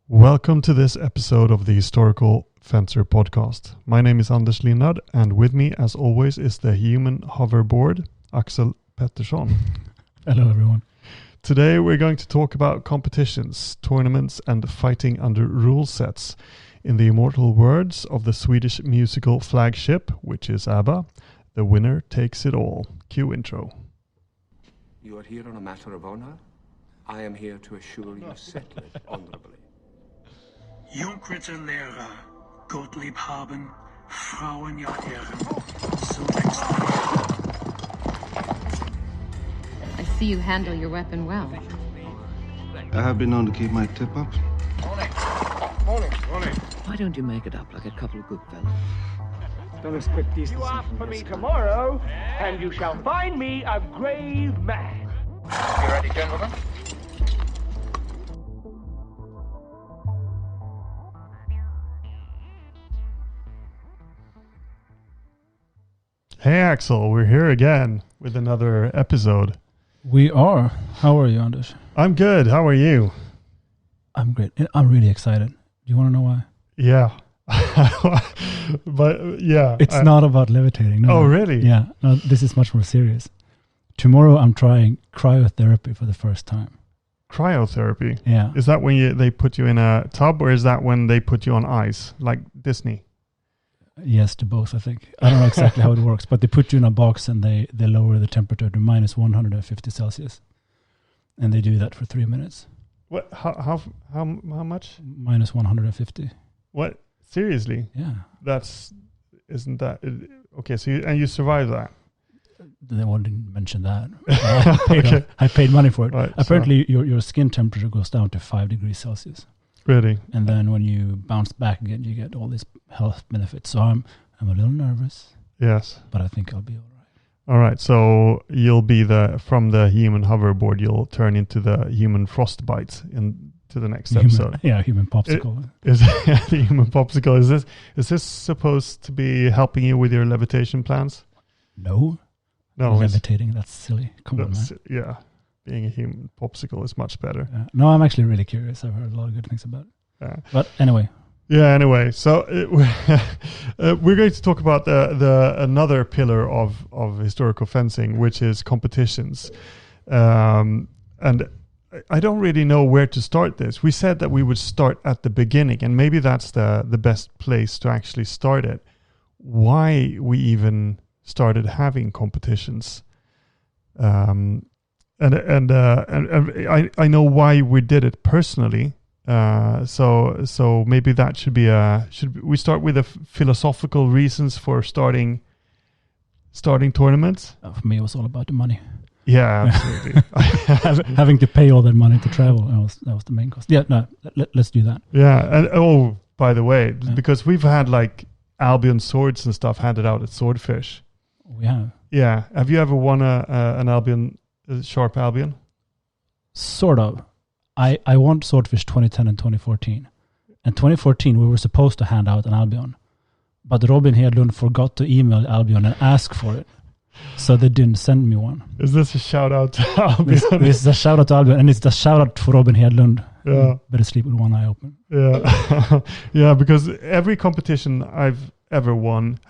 Welcome to this episode of the Historical Fencer podcast. My name is Anders Linnard, and with me, as always, is the human hoverboard, Axel Pettersson. Hello, everyone. Today, we're going to talk about competitions, tournaments, and fighting under rule sets. In the immortal words of the Swedish musical flagship, which is ABBA, the winner takes it all. Cue intro. You are here on a matter of honor. I am here to assure you settle it honorably. Junkritter Lehrer, Gottlieb haben, Frauen ja Herren, so next time. I see you handle your weapon well. I have been known to keep my tip up. Morning. Why don't you make it up like a couple of good fellows? Don't expect these. You ask for me tomorrow, and you shall find me a grave man. You ready, gentlemen? Hey Axel, we're here again with another episode. We are. How are you, Anders? I'm good. How are you? I'm great. I'm really excited. Do you want to know why? Yeah. But yeah. It's not about levitating. No. Oh, really? Yeah. No, this is much more serious. Tomorrow I'm trying cryotherapy for the first time. Cryotherapy? Yeah. Is that when they put you in a tub, or is that when they put you on ice, like Disney? Yes, to both, I think. I don't know exactly how it works, but they put you in a box and they lower the temperature to minus 150 Celsius. And they do that for 3 minutes. What? How much? Minus 150. What? Seriously? Yeah. Isn't that okay? So you survived that? They didn't mention that. I paid money for it. Right, apparently, your skin temperature goes down to 5 degrees Celsius. Really? And then when you bounce back again, you get all these health benefits. So I'm a little nervous. Yes. But I think I'll be all right. All right. So you'll be from the human hoverboard, you'll turn into the human frostbite into the next episode. Human popsicle. Is the human popsicle? Is this supposed to be helping you with your levitation plans? No. Levitating, that's silly. Come on, man. Yeah. Being a human popsicle is much better. No, I'm actually really curious. I've heard a lot of good things about it. But anyway. Yeah, anyway. So we're going to talk about the another pillar of historical fencing, which is competitions. And I don't really know where to start this. We said that we would start at the beginning, and maybe that's the best place to actually start it. Why we even started having competitions. And I know why we did it personally. So maybe that should be should we start with the philosophical reasons for starting tournaments? For me, it was all about the money. Yeah, absolutely. Having to pay all that money to travel, that was the main cost. Yeah, no, let's do that. Yeah, and by the way, because we've had like Albion swords and stuff handed out at Swordfish. We have. Yeah, have you ever won an Albion? Sharp Albion? Sort of. I won Swordfish 2010 and 2014. In 2014, we were supposed to hand out an Albion. But Robin Hedlund forgot to email Albion and ask for it. So they didn't send me one. Is this a shout out to Albion? This is a shout out to Albion, and it's a shout out for Robin Hedlund. Yeah. Better sleep with one eye open. Yeah. Yeah, because every competition I've ever won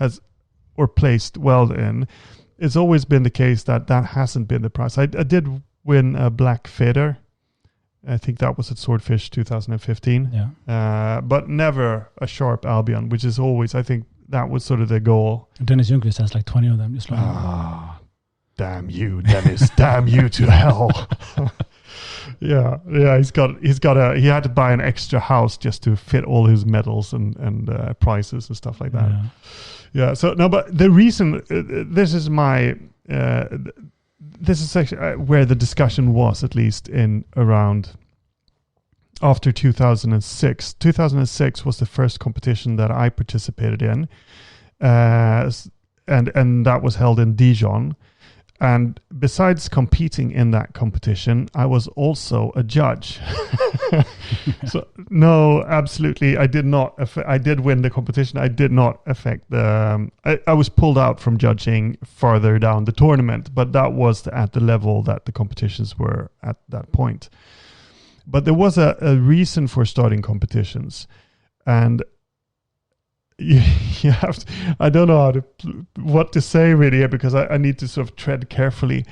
or placed well in, it's always been the case that hasn't been the price. I did win a black feather. I think that was at Swordfish 2015. Yeah. But never a sharp Albion, which is always, I think that was sort of the goal. Dennis Ljungqvist has like 20 of them. Just like, damn you, Dennis. Damn you to hell. Yeah. He had to buy an extra house just to fit all his medals and prizes and stuff like that. Yeah. Yeah. So no, but the reason this is actually where the discussion was, at least in around after 2006. 2006 was the first competition that I participated in, and that was held in Dijon. And besides competing in that competition, I was also a judge. So no, absolutely, I did not. I did win the competition. I did not affect the. I was pulled out from judging farther down the tournament, but that was at the level that the competitions were at that point. But there was a reason for starting competitions, and you have to, I don't know what to say really here, because I need to sort of tread carefully.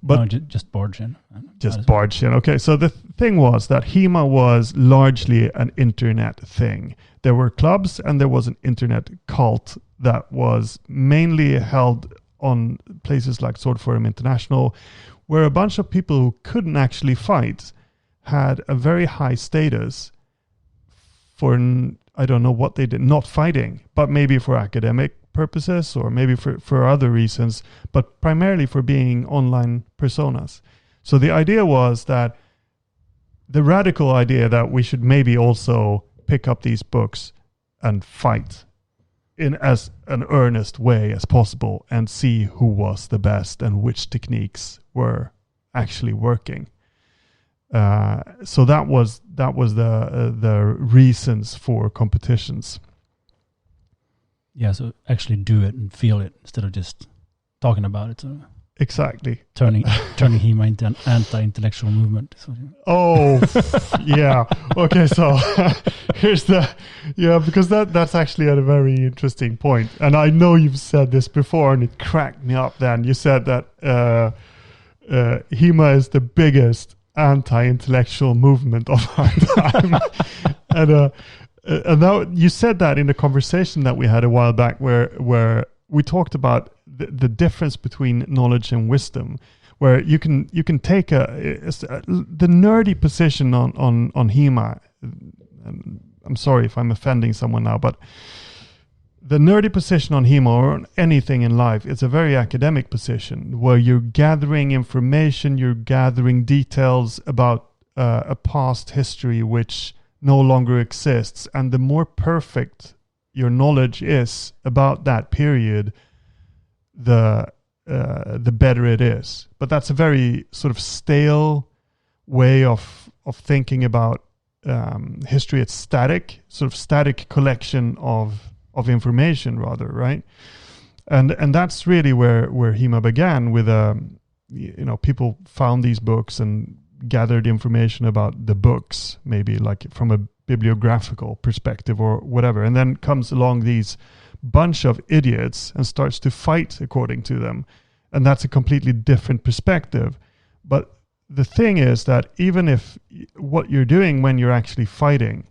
But no, just barge in. Just barge in. Okay, so the thing was that HEMA was largely an internet thing. There were clubs and there was an internet cult that was mainly held on places like Sword Forum International, where a bunch of people who couldn't actually fight had a very high status for, I don't know what they did, not fighting, but maybe for academic purposes or maybe for other reasons, but primarily for being online personas. So the idea was that the radical idea that we should maybe also pick up these books and fight in as an earnest way as possible and see who was the best and which techniques were actually working. So that was the reasons for competitions. Yeah, so actually do it and feel it instead of just talking about it. So exactly. Turning HEMA into an anti-intellectual movement. So, oh, yeah. Okay, so here's because that's actually a very interesting point. And I know you've said this before and it cracked me up then. You said that HEMA is the biggest anti-intellectual movement of our time. And now you said that in a conversation that we had a while back where we talked about the difference between knowledge and wisdom, where you can take the nerdy position on HEMA. And I'm sorry if I'm offending someone now, but the nerdy position on HEMA or on anything in life, it's a very academic position where you're gathering information, you're gathering details about a past history which no longer exists, and the more perfect your knowledge is about that period, the better it is. But that's a very sort of stale way of thinking about history. It's static collection of information rather, right? And that's really where HEMA began with people found these books and gathered information about the books, maybe like from a bibliographical perspective or whatever, and then comes along these bunch of idiots and starts to fight according to them, and that's a completely different perspective. But the thing is that even if what you're doing when you're actually fighting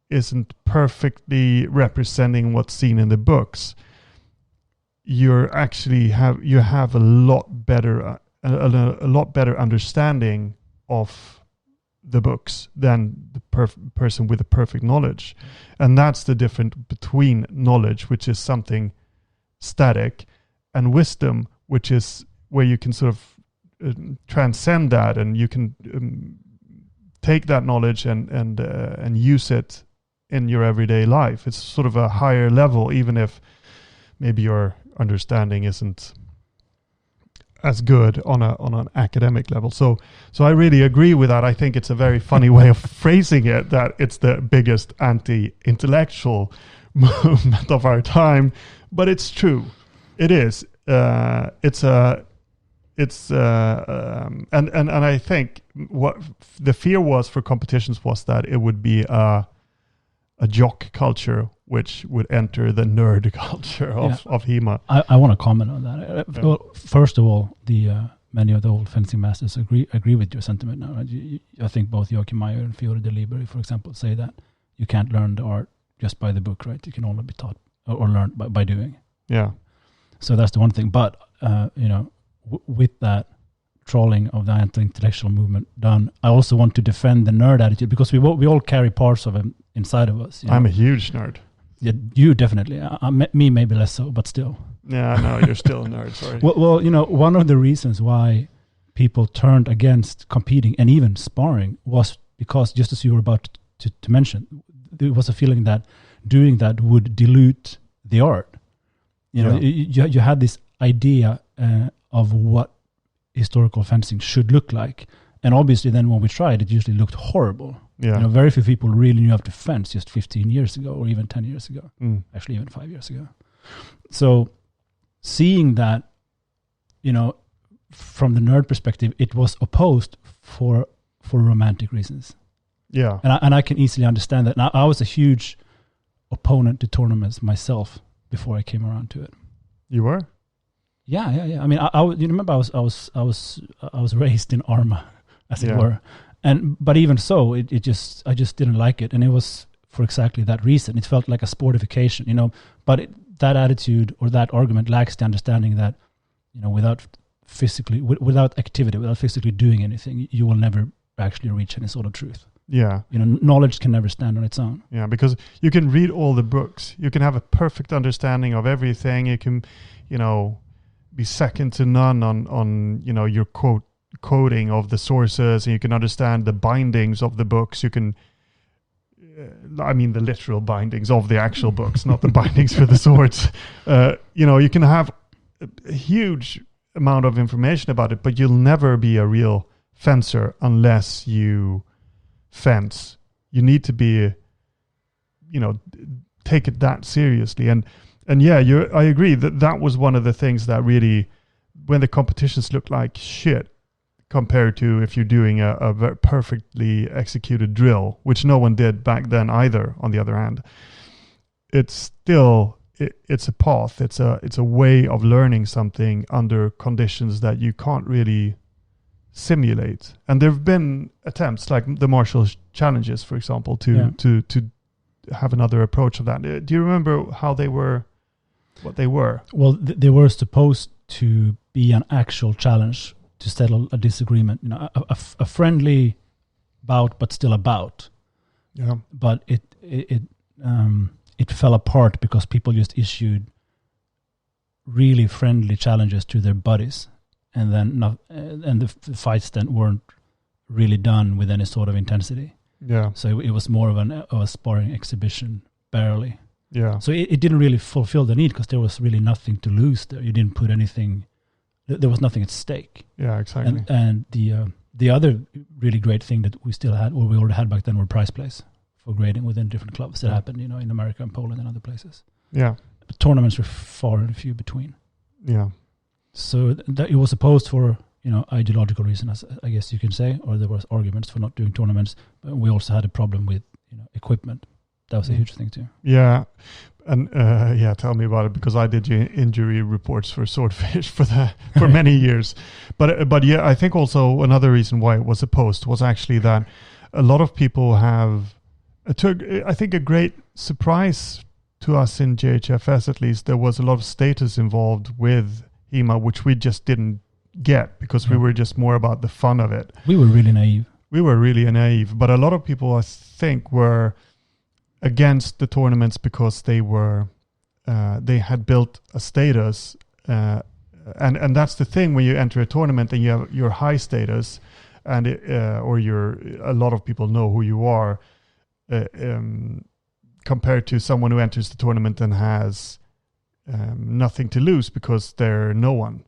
isn't perfectly representing what's seen in the books, you have a lot better understanding of the books than the person with the perfect knowledge. And that's the difference between knowledge, which is something static, and wisdom, which is where you can sort of transcend that, and you can take that knowledge and use it in your everyday life. It's sort of a higher level, even if maybe your understanding isn't as good on an academic level. So I really agree with that. I think it's a very funny way of phrasing it, that it's the biggest anti-intellectual movement of our time, but it's true. It is. And I think what the fear was for competitions was that it would be a jock culture which would enter the nerd culture of HEMA. I want to comment on that. Yeah. Well, first of all, many of the old fencing masters agree with your sentiment now. Right? I think both Joachim Meyer and Fiore de Liberi, for example, say that you can't learn the art just by the book, right? You can only be taught or learned by doing. Yeah. So that's the one thing. But with that trolling of the anti-intellectual movement done, I also want to defend the nerd attitude, because we all carry parts of it inside of us. I'm a huge nerd. Yeah, you definitely. Me maybe less so, but still. Yeah, no, you're still a nerd. Sorry. Well, one of the reasons why people turned against competing and even sparring was because, just as you were about to mention, there was a feeling that doing that would dilute the art. You had this idea of what historical fencing should look like, and obviously then when we tried, it usually looked horrible. Yeah. Very few people really knew how to fence just 15 years ago or even 10 years ago. Actually even 5 years ago. So seeing that, from the nerd perspective, it was opposed for romantic reasons. Yeah. And I can easily understand that. Now, I was a huge opponent to tournaments myself before I came around to it. You were? Yeah. I mean, you remember I was raised in Arma, as it were, but even so, I just didn't like it, and it was for exactly that reason. It felt like a sportification, But that attitude or that argument lacks the understanding that, without activity, without physically doing anything, you will never actually reach any sort of truth. Yeah. Knowledge can never stand on its own. Yeah, because you can read all the books. You can have a perfect understanding of everything. You can, be second to none on your quoting of the sources, and you can understand the bindings of the books. You can, the literal bindings of the actual books, not the bindings for the swords. You can have a huge amount of information about it, but you'll never be a real fencer unless you fence. You need to be, take it that seriously. And yeah, I agree that was one of the things that really, when the competitions look like shit compared to if you're doing a very perfectly executed drill, which no one did back then either, on the other hand, it's still, it's a path. It's a way of learning something under conditions that you can't really simulate. And there have been attempts like the martial challenges, for example, to have another approach of that. Do you remember how they were, what they were? Well, they were supposed to be an actual challenge to settle a disagreement, a friendly bout, but still a bout. Yeah. But it fell apart because people just issued really friendly challenges to their buddies, and then the fights then weren't really done with any sort of intensity. Yeah. So it was more of a sparring exhibition, barely. Yeah. So it didn't really fulfill the need because there was really nothing to lose there. You didn't put anything. There was nothing at stake. Yeah, exactly. And the other really great thing that we still had, or we already had back then, were prize plays for grading within different clubs. That happened, in America and Poland and other places. Yeah. But tournaments were far and few between. Yeah. So that it was opposed for, ideological reasons, I guess you can say, or there was arguments for not doing tournaments. But we also had a problem with, equipment. That was a huge thing too. Yeah. And tell me about it, because I did injury reports for Swordfish for many years. But yeah, I think also another reason why it was opposed was actually that a lot of people have, I think a great surprise to us in JHFS, at least, there was a lot of status involved with HEMA, which we just didn't get because we were just more about the fun of it. We were really naive. But a lot of people, I think, were against the tournaments because they had built a status, and that's the thing when you enter a tournament and you have your high status, and a lot of people know who you are, compared to someone who enters the tournament and has nothing to lose because they're no one.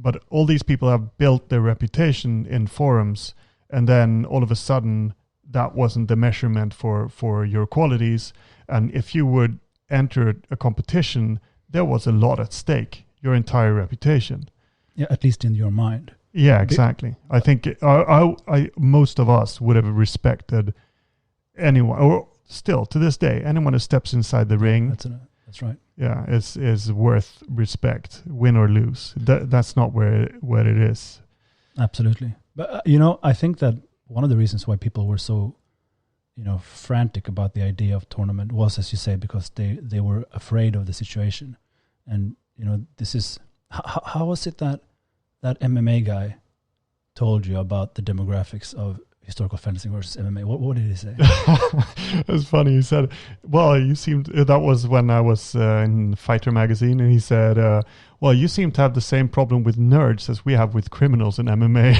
But all these people have built their reputation in forums, and then all of a sudden that wasn't the measurement for your qualities. And if you would enter a competition, there was a lot at stake, your entire reputation. Yeah, at least in your mind. Yeah, exactly. I think most of us would have respected anyone, or still to this day, anyone who steps inside the ring. That's right. Yeah, is worth respect, win or lose. That's not where it is. Absolutely. But I think that one of the reasons why people were so, frantic about the idea of tournament was, as you say, because they were afraid of the situation. And, this is, how was it that MMA guy told you about the demographics of historical fencing versus MMA? What did he say? It's funny. He said, well, that was when I was in Fighter magazine, and he said, well, you seem to have the same problem with nerds as we have with criminals in MMA.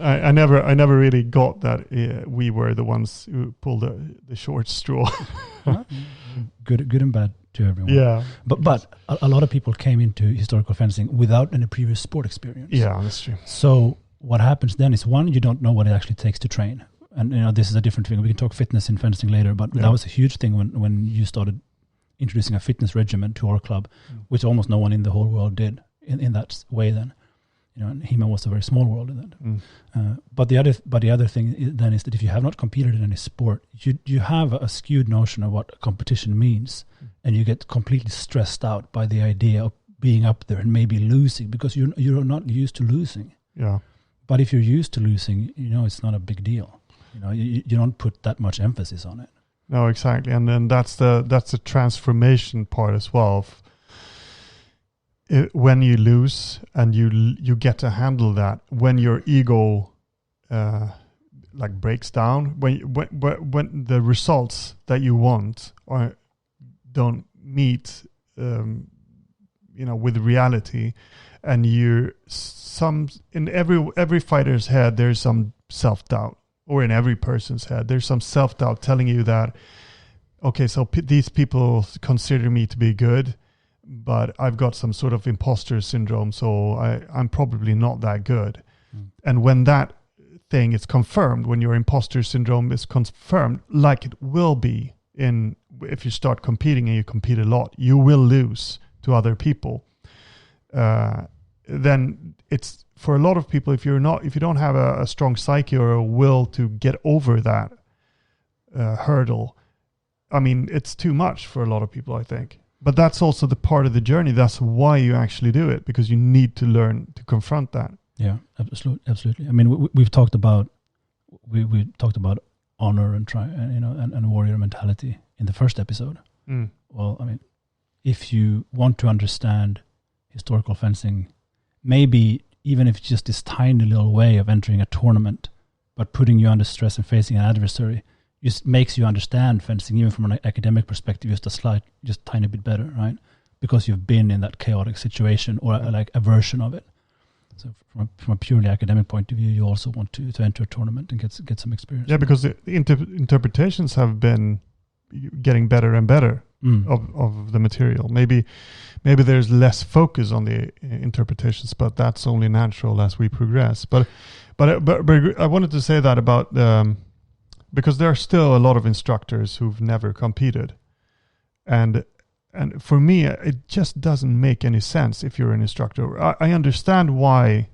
I never really got that we were the ones who pulled the short straw. Good and bad to everyone. Yeah. But a lot of people came into historical fencing without any previous sport experience. Yeah, that's true. So what happens then is, one, you don't know what it actually takes to train. And this is a different thing. We can talk fitness in fencing later, but that was a huge thing when you started introducing a fitness regimen to our club, which almost no one in the whole world did in that way then. and HEMA was a very small world in that. But the other thing then is that if you have not competed in any sport, you have a skewed notion of what competition means, and you get completely stressed out by the idea of being up there and maybe losing because you're not used to losing. Yeah. But if you're used to losing, it's not a big deal. You don't put that much emphasis on it. No, exactly, and then that's the transformation part as well. When you lose and you get to handle that, when your ego breaks down, when the results that you want don't meet with reality, and in every fighter's head there's some self-doubt, or in every person's head there's some self-doubt telling you that, okay, so these people consider me to be good, but I've got some sort of imposter syndrome, so I'm probably not that good. And when that thing is confirmed, when your imposter syndrome is confirmed, like it will be if you start competing and you compete a lot, you will lose to other people. Then it's, for a lot of people, if you don't have a strong psyche or a will to get over that hurdle, I mean, it's too much for a lot of people, I think. But that's also the part of the journey. That's why you actually do it, because you need to learn to confront that. Yeah, absolutely. I mean, we've talked about honor and warrior mentality in the first episode. Well, I mean, if you want to understand historical fencing, maybe even if it's just this tiny little way of entering a tournament, but putting you under stress and facing an adversary, just makes you understand fencing, even from an academic perspective, just tiny bit better, right? Because you've been in that chaotic situation, or a version of it. So from a purely academic point of view, you also want to enter a tournament and get some experience. Yeah, because the interpretations have been getting better and better of the material. Maybe there's less focus on the interpretations, but that's only natural as we progress. But I wanted to say that about because there are still a lot of instructors who've never competed, and for me, it just doesn't make any sense if you're an instructor. I understand why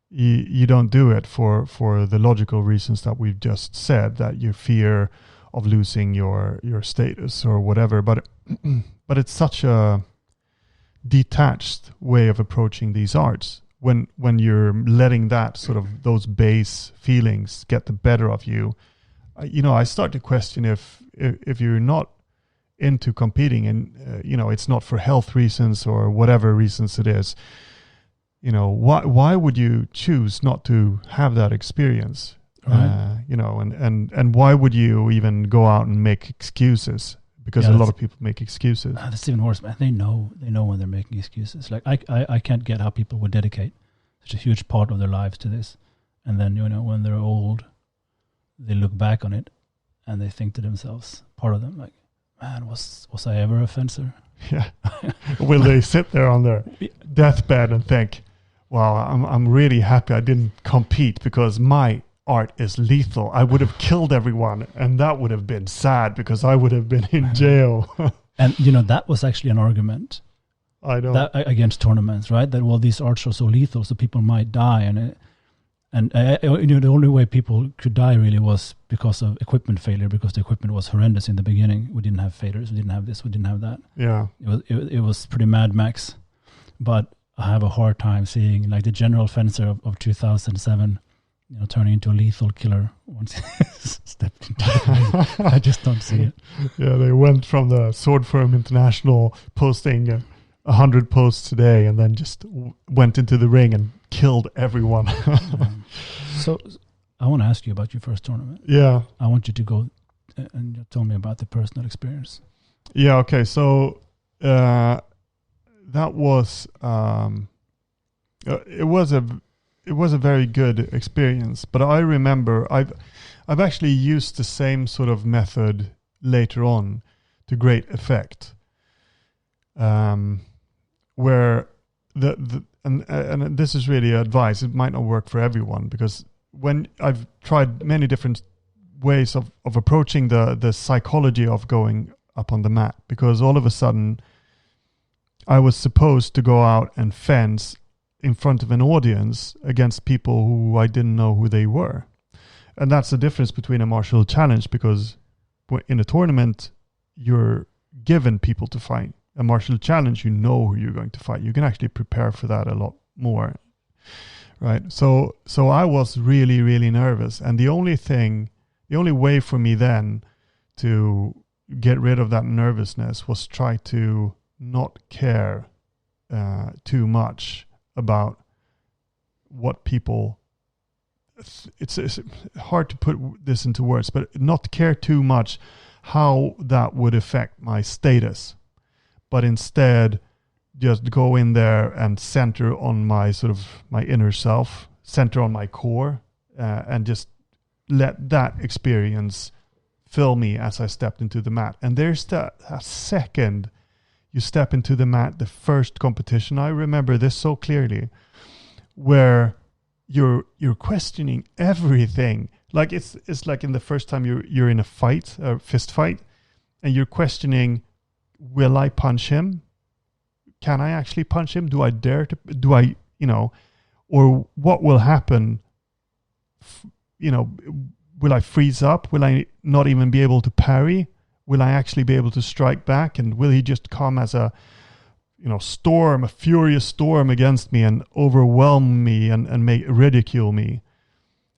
you don't do it for the logical reasons that we've just said, that you fear of losing your status or whatever. But it's such a detached way of approaching these arts when you're letting that sort of those base feelings get the better of you. I start to question if you're not into competing and it's not for health reasons or whatever reasons it is, why would you choose not to have that experience? Right. And why would you even go out and make excuses? Because a lot of people make excuses. That's even worse, man. They know when they're making excuses. Like I can't get how people would dedicate such a huge part of their lives to this, and then when they're old, they look back on it and they think to themselves, part of them, like, man, was I ever a fencer? Yeah. Will they sit there on their deathbed and think, wow, I'm really happy I didn't compete because my art is lethal. I would have killed everyone, and that would have been sad because I would have been in jail. And that was actually an argument. I know that against tournaments, right? That these arts are so lethal, so people might die, and the only way people could die really was because of equipment failure, because the equipment was horrendous in the beginning. We didn't have faders, we didn't have this, we didn't have that. Yeah, it was pretty Mad Max. But I have a hard time seeing like the general fencer of 2007. Turning into a lethal killer once he stepped into the ring. I just don't see it. Yeah, they went from the Sword Firm International posting 100 posts a day, and then just went into the ring and killed everyone. So I want to ask you about your first tournament. Yeah. I want you to go and tell me about the personal experience. Yeah, okay. So that was... It was a very good experience, but I remember I've actually used the same sort of method later on to great effect, where and this is really advice. It might not work for everyone, because when I've tried many different ways of approaching the psychology of going up on the mat, because all of a sudden I was supposed to go out and fence in front of an audience against people who I didn't know who they were. And that's the difference between a martial challenge, because in a tournament, you're given people to fight. A martial challenge, you know who you're going to fight. You can actually prepare for that a lot more, right? So I was really, really nervous. And the only way for me then to get rid of that nervousness was try to not care too much about what people... It's hard to put this into words, but not care too much how that would affect my status, but instead just go in there and center on my sort of my inner self, center on my core, and just let that experience fill me as I stepped into the mat. And there's that second you step into the mat, the first competition, I remember this so clearly, where you're questioning everything. Like it's like in the first time you're in a fight, a fist fight, and you're questioning, will I punch him? Can I actually punch him? Do I dare to? Do I, or what will happen? Will I freeze up? Will I not even be able to parry? Will I actually be able to strike back? And will he just come as a storm, a furious storm against me and overwhelm me and ridicule me?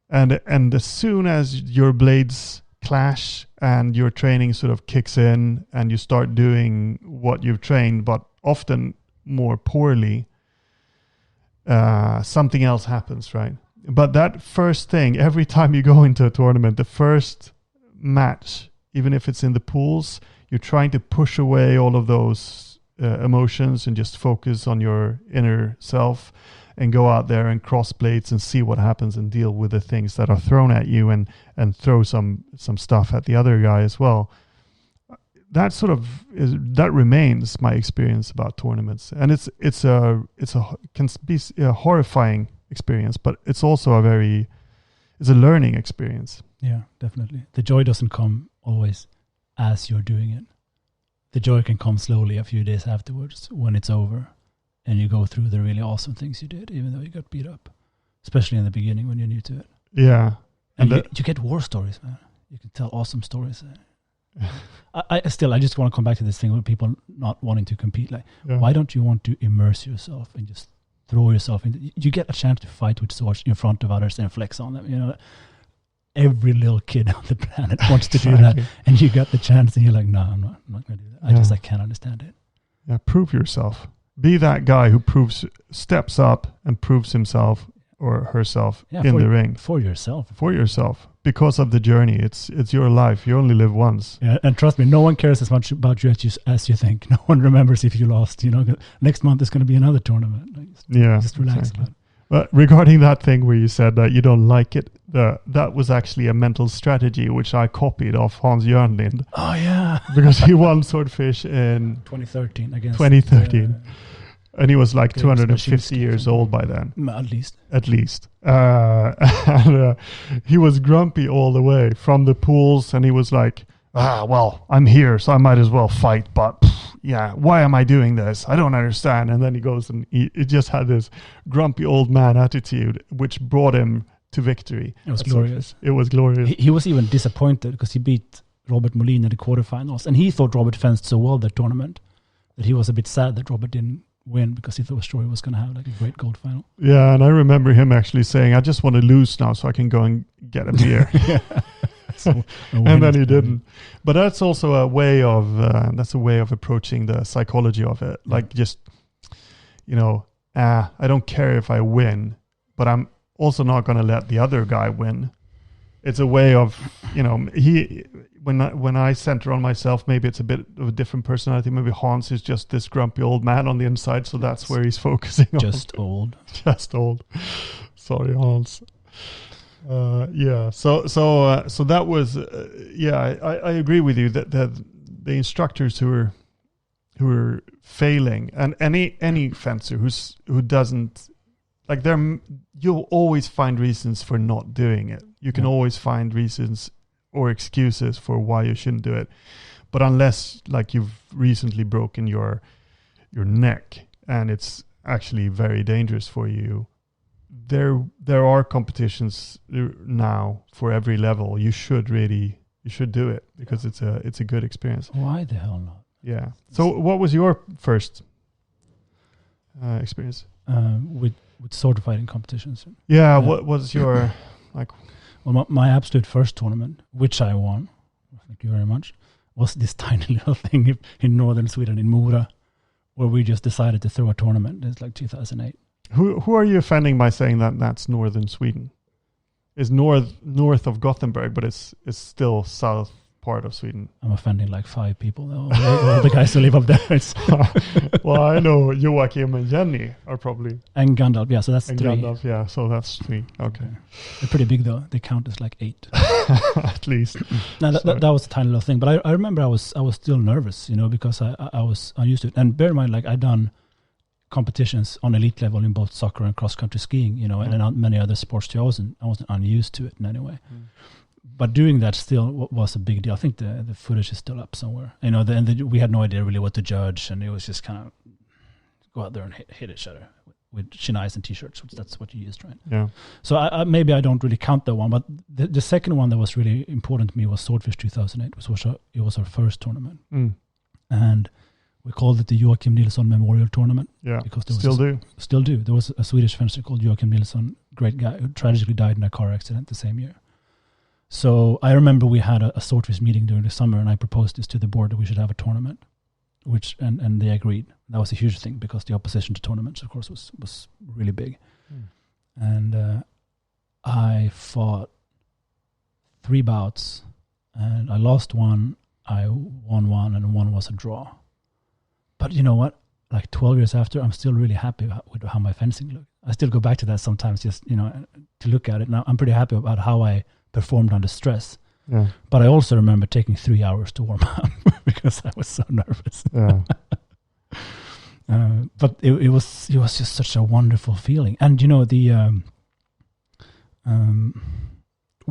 And as soon as your blades clash and your training sort of kicks in and you start doing what you've trained, but often more poorly, something else happens, right? But that first thing, every time you go into a tournament, the first match, even if it's in the pools, you're trying to push away all of those emotions and just focus on your inner self and go out there and cross blades and see what happens and deal with the things that are thrown at you and throw some stuff at the other guy as well. That sort of that remains my experience about tournaments, and it can be a horrifying experience, but it's also it's a learning experience. Yeah, definitely. The joy doesn't come always as you're doing it. The joy can come slowly a few days afterwards when it's over and you go through the really awesome things you did, even though you got beat up, especially in the beginning when you're new to it. Yeah. And you get war stories, man. You can tell awesome stories. I just want to come back to this thing with people not wanting to compete. Like, why don't you want to immerse yourself and just throw yourself in? You get a chance to fight with swords in front of others and flex on them. Every little kid on the planet wants to do that, and you got the chance, and you're like, no, I'm not going to do that. I can't understand it. Yeah, prove yourself. Be that guy who steps up and proves himself or herself in the ring. For yourself. For yourself. Because of the journey. It's your life. You only live once. Yeah, and trust me, no one cares as much about you as you think. No one remembers if you lost. Next month is going to be another tournament. Just relax about it. But regarding that thing where you said that you don't like it, that was actually a mental strategy which I copied off Hans Jörnlind. Oh, yeah. Because he won Swordfish in 2013 against 2013. And he was like 250 years old by then. At least. And he was grumpy all the way from the pools. And he was like, well, I'm here, so I might as well fight. But why am I doing this? I don't understand. And then he goes and he just had this grumpy old man attitude, which brought him to victory. It was glorious. It was glorious. He was even disappointed because he beat Robert Molina in the quarterfinals. And he thought Robert fenced so well that tournament that he was a bit sad that Robert didn't win because he thought Story was going to have like a great gold final. Yeah, and I remember him actually saying, I just want to lose now so I can go and get a beer. And then he didn't. But that's also a way of approaching the psychology of it. Like just, I don't care if I win, but I'm also not going to let the other guy win. It's a way of, when I center on myself, maybe it's a bit of a different personality. Maybe Hans is just this grumpy old man on the inside, so that's where he's focusing on. Just old. Sorry, Hans. So that was I agree with you that the instructors who are failing, and any fencer who doesn't like them, you'll always find reasons for not doing it. You can always find reasons or excuses for why you shouldn't do it, but unless like you've recently broken your neck and it's actually very dangerous for you. There are competitions now for every level. You should do it because it's a good experience. Why the hell not? Yeah. So what was your first experience with sword fighting competitions? Yeah. What was your like? Well, my absolute first tournament, which I won, thank you very much, was this tiny little thing in northern Sweden, in Mora, where we just decided to throw a tournament. It's like 2008. Who are you offending by saying that that's northern Sweden? It's north of Gothenburg, but it's still south part of Sweden. I'm offending like 5 people, though. All the guys who live up there. Well, I know Joachim and Jenny are probably... And Gandalf, yeah, so that's 3. Gandalf, yeah, so that's 3. Okay. They're pretty big, though. They count as like 8. At least. Now, that was a tiny little thing. But I remember I was still nervous, because I was unused to it. And bear in mind, like, I'd done competitions on elite level in both soccer and cross-country skiing, and in many other sports too. I wasn't unused to it in any way. But doing that still was a big deal. I think the footage is still up somewhere. We had no idea really what to judge, and it was just kind of go out there and hit each other with shinais and t-shirts, which that's what you used, right? Yeah. So I maybe I don't really count that one, but the second one that was really important to me was Swordfish 2008. It was our first tournament, and we called it the Joachim Nilsson Memorial Tournament. Yeah, because there still do. There was a Swedish fencer called Joachim Nilsson, great guy, who tragically died in a car accident the same year. So I remember we had a Swordfish meeting during the summer, and I proposed this to the board that we should have a tournament, and they agreed. That was a huge thing because the opposition to tournaments, of course, was really big. And I fought 3 bouts, and I lost 1, I won 1, and 1 was a draw. But you know what? Like 12 years after, I'm still really happy with how my fencing looked. I still go back to that sometimes, just to look at it. Now I'm pretty happy about how I performed under stress. Yeah. But I also remember taking 3 hours to warm up because I was so nervous. Yeah. But it was just such a wonderful feeling. And the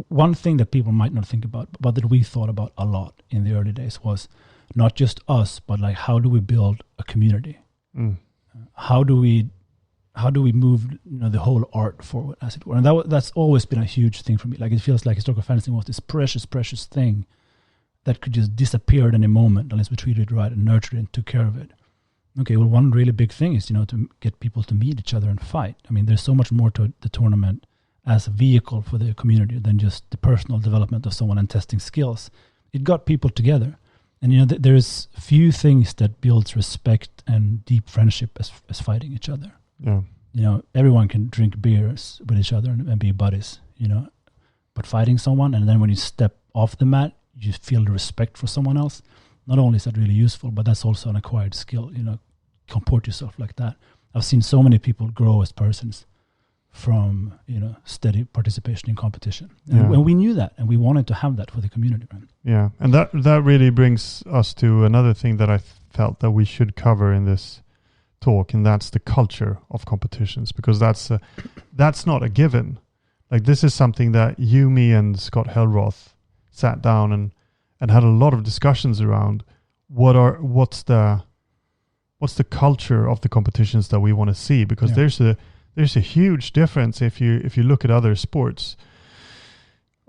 one thing that people might not think about, but that we thought about a lot in the early days, was not just us, but like, how do we build a community? How do we move the whole art forward, as it were? And that's always been a huge thing for me. Like, it feels like historical fencing was this precious thing that could just disappear at any moment unless we treated it right and nurtured it and took care of it. Okay, well, one really big thing is to get people to meet each other and fight. I mean, there's so much more to the tournament as a vehicle for the community than just the personal development of someone and testing skills. It got people together. And there's few things that builds respect and deep friendship as fighting each other. Yeah. Everyone can drink beers with each other and be buddies, but fighting someone, and then when you step off the mat, you feel the respect for someone else. Not only is that really useful, but that's also an acquired skill, comport yourself like that. I've seen so many people grow as persons from, steady participation in competition. And we knew that, and we wanted to have that for the community. Right? Yeah. And that really brings us to another thing that I felt that we should cover in this talk, and that's the culture of competitions, because that's not a given. Like, this is something that you, me, and Scott Hellroth sat down and had a lot of discussions around. What's the culture of the competitions that we want to see? Because there's a huge difference if you look at other sports.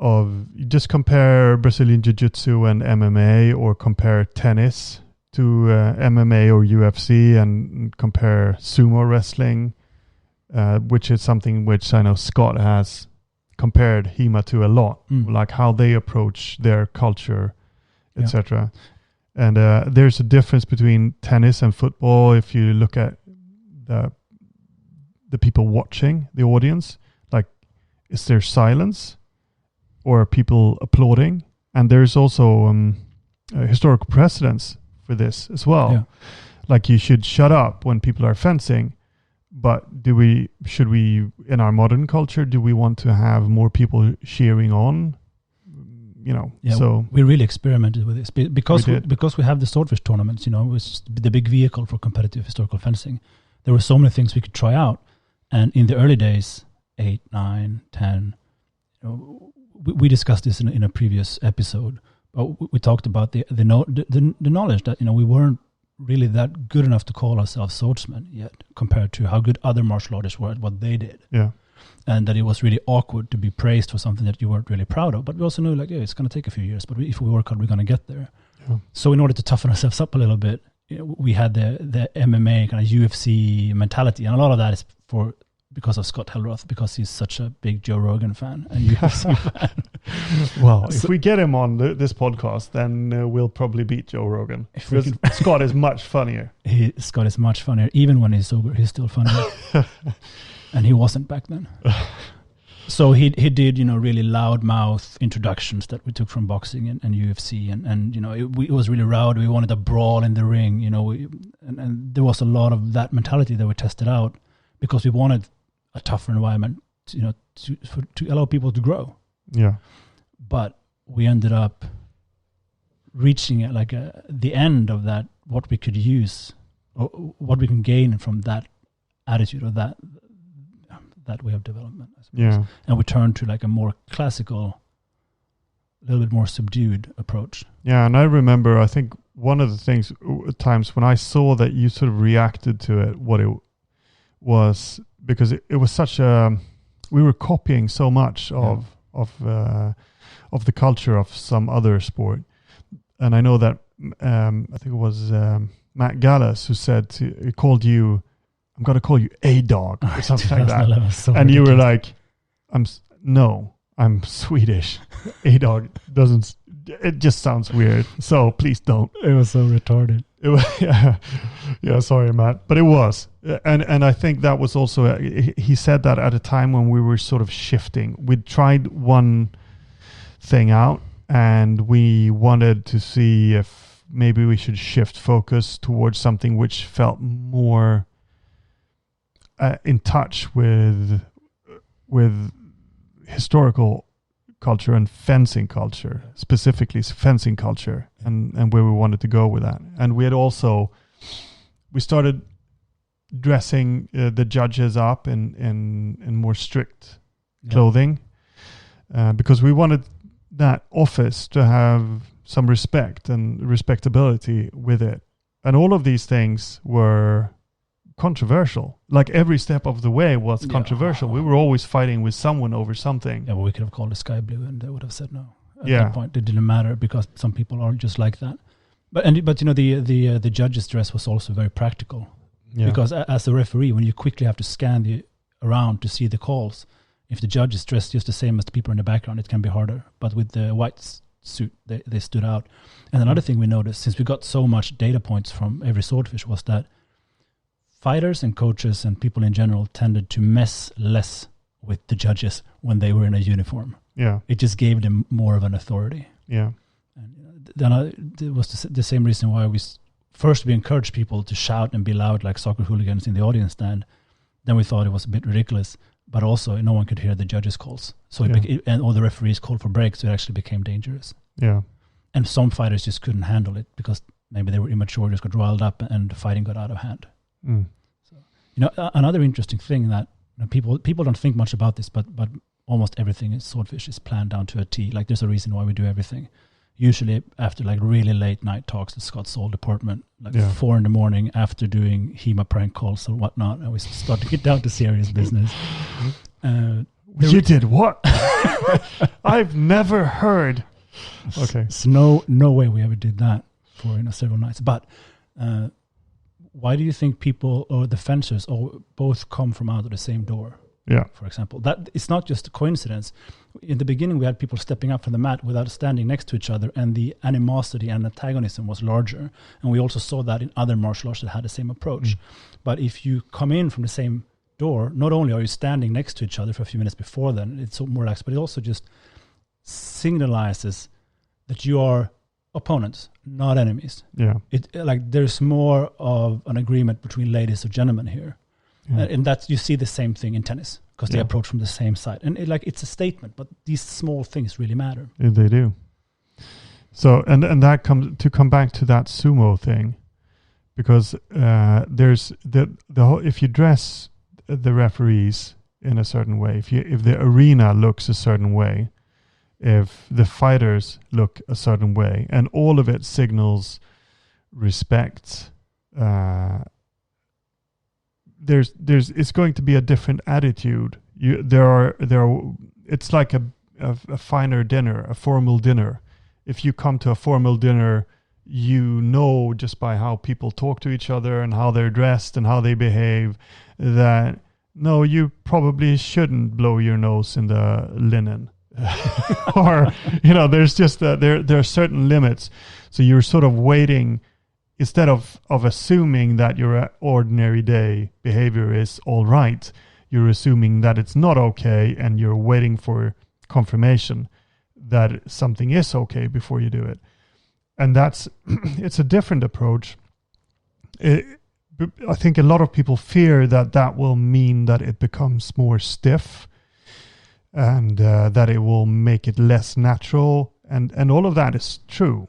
You just compare Brazilian Jiu-Jitsu and MMA, or compare tennis to MMA or UFC, and compare sumo wrestling, which is something which I know Scott has compared HEMA to a lot, like how they approach their culture, etc. And there's a difference between tennis and football. If you look at the people watching, the audience, like, is there silence or are people applauding? And there's also historical precedents for this as well. Yeah. Like, you should shut up when people are fencing, but should we in our modern culture, do we want to have more people cheering on? So we really experimented with this because we have the Swordfish tournaments, which is the big vehicle for competitive historical fencing. There were so many things we could try out, and in the early days, 8, 9, 10, we discussed this in a previous episode. But we talked about the knowledge that we weren't really that good enough to call ourselves swordsmen yet, compared to how good other martial artists were at what they did. Yeah. And that it was really awkward to be praised for something that you weren't really proud of. But we also knew, like, it's going to take a few years, but if we work hard, we're going to get there. Yeah. So in order to toughen ourselves up a little bit, we had the MMA kind of UFC mentality, and a lot of that is because of Scott Hellroth, because he's such a big Joe Rogan fan and UFC fan. Well, if we get him on this podcast, then we'll probably beat Joe Rogan. Because Scott is much funnier. Scott is much funnier. Even when he's sober, he's still funnier. And he wasn't back then. So he did, really loudmouth introductions that we took from boxing and UFC, and it was really rowdy. We wanted a brawl in the ring, and there was a lot of that mentality that we tested out because we wanted a tougher environment, to allow people to grow. Yeah. But we ended up reaching the end of that, what we could use or what we can gain from that attitude or that way of development, I suppose. Yeah. And we turned to a more classical, a little bit more subdued approach. Yeah, and I remember, I think one of the times when I saw that you sort of reacted to it, what it was, because it was such we were copying so much of the culture of some other sport. And I know that, I think it was Matt Gallas who he called you, I'm going to call you A-Dog or something like that. So and ridiculous. you were like, I'm Swedish. A-Dog doesn't, it just sounds weird. So please don't. It was so retarded. It was, yeah, sorry, Matt. But it was. And I think that was also, he said that at a time when we were sort of shifting. We'd tried one thing out and we wanted to see if maybe we should shift focus towards something which felt more in touch with historical culture and fencing culture, specifically fencing culture, and where we wanted to go with that. And we started dressing the judges up in more strict clothing, because we wanted that office to have some respect and respectability with it. And all of these things were controversial. Like every step of the way was controversial. We were always fighting with someone over something. Yeah, but we could have called it sky blue and they would have said no. At Yeah. that point, it didn't matter because some people are just like that. But the judge's dress was also very practical. Yeah. Because as a referee, when you quickly have to scan around to see the calls, if the judge is dressed just the same as the people in the background, it can be harder. But with the white suit, they stood out. And another thing we noticed, since we got so much data points from every Swordfish, was that fighters and coaches and people in general tended to mess less with the judges when they were in a uniform. Yeah. It just gave them more of an authority. Yeah. And then it was the same reason why we encouraged people to shout and be loud like soccer hooligans in the audience stand. Then we thought it was a bit ridiculous, but also no one could hear the judges' calls. So and all the referees called for breaks, so it actually became dangerous. Yeah. And some fighters just couldn't handle it because maybe they were immature, just got riled up, and the fighting got out of hand. Mm. So, another interesting thing that people don't think much about this, but almost everything in Swordfish is planned down to a T. Like there's a reason why we do everything. Usually after like really late night talks at Scott's old department, 4 a.m. after doing HEMA prank calls or whatnot, and we start to get down to serious business. You did what? I've never heard. Okay. So no way we ever did that for several nights. But why do you think people or the fencers both come from out of the same door? Yeah. For example, that it's not just a coincidence. In the beginning, we had people stepping up from the mat without standing next to each other, and the animosity and antagonism was larger. And we also saw that in other martial arts that had the same approach. But if you come in from the same door, not only are you standing next to each other for a few minutes before then, it's more relaxed, but it also just signalizes that you are opponents, not enemies. Yeah. There's more of an agreement between ladies or gentlemen here. Yeah. And that's, you see the same thing in tennis because they approach from the same side. And it's a statement, but these small things really matter. Yeah, they do. So, and that come back to that sumo thing, because there's the whole, if you dress the referees in a certain way, if the arena looks a certain way, if the fighters look a certain way, and all of it signals respect there's it's going to be a different attitude. It's like a finer dinner, a formal dinner. If you come to a formal dinner, you know just by how people talk to each other and how they're dressed and how they behave that no, you probably shouldn't blow your nose in the linen. Or, there's just there are certain limits. So you're sort of waiting, instead of assuming that your ordinary day behavior is all right, you're assuming that it's not okay, and you're waiting for confirmation that something is okay before you do it. And it's a different approach. I think a lot of people fear that will mean that it becomes more stiff, and that it will make it less natural. And all of that is true.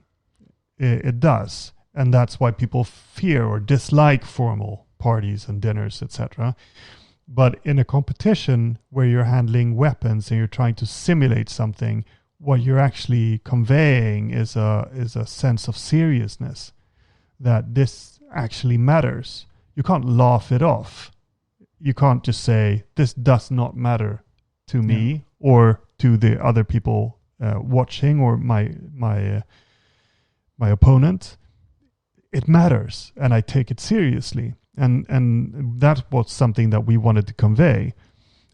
It does. And that's why people fear or dislike formal parties and dinners, etc. But in a competition where you're handling weapons and you're trying to simulate something, what you're actually conveying is a sense of seriousness, that this actually matters. You can't laugh it off. You can't just say, this does not matter to me or to the other people watching or my opponent. It matters, and I take it seriously. And that was something that we wanted to convey.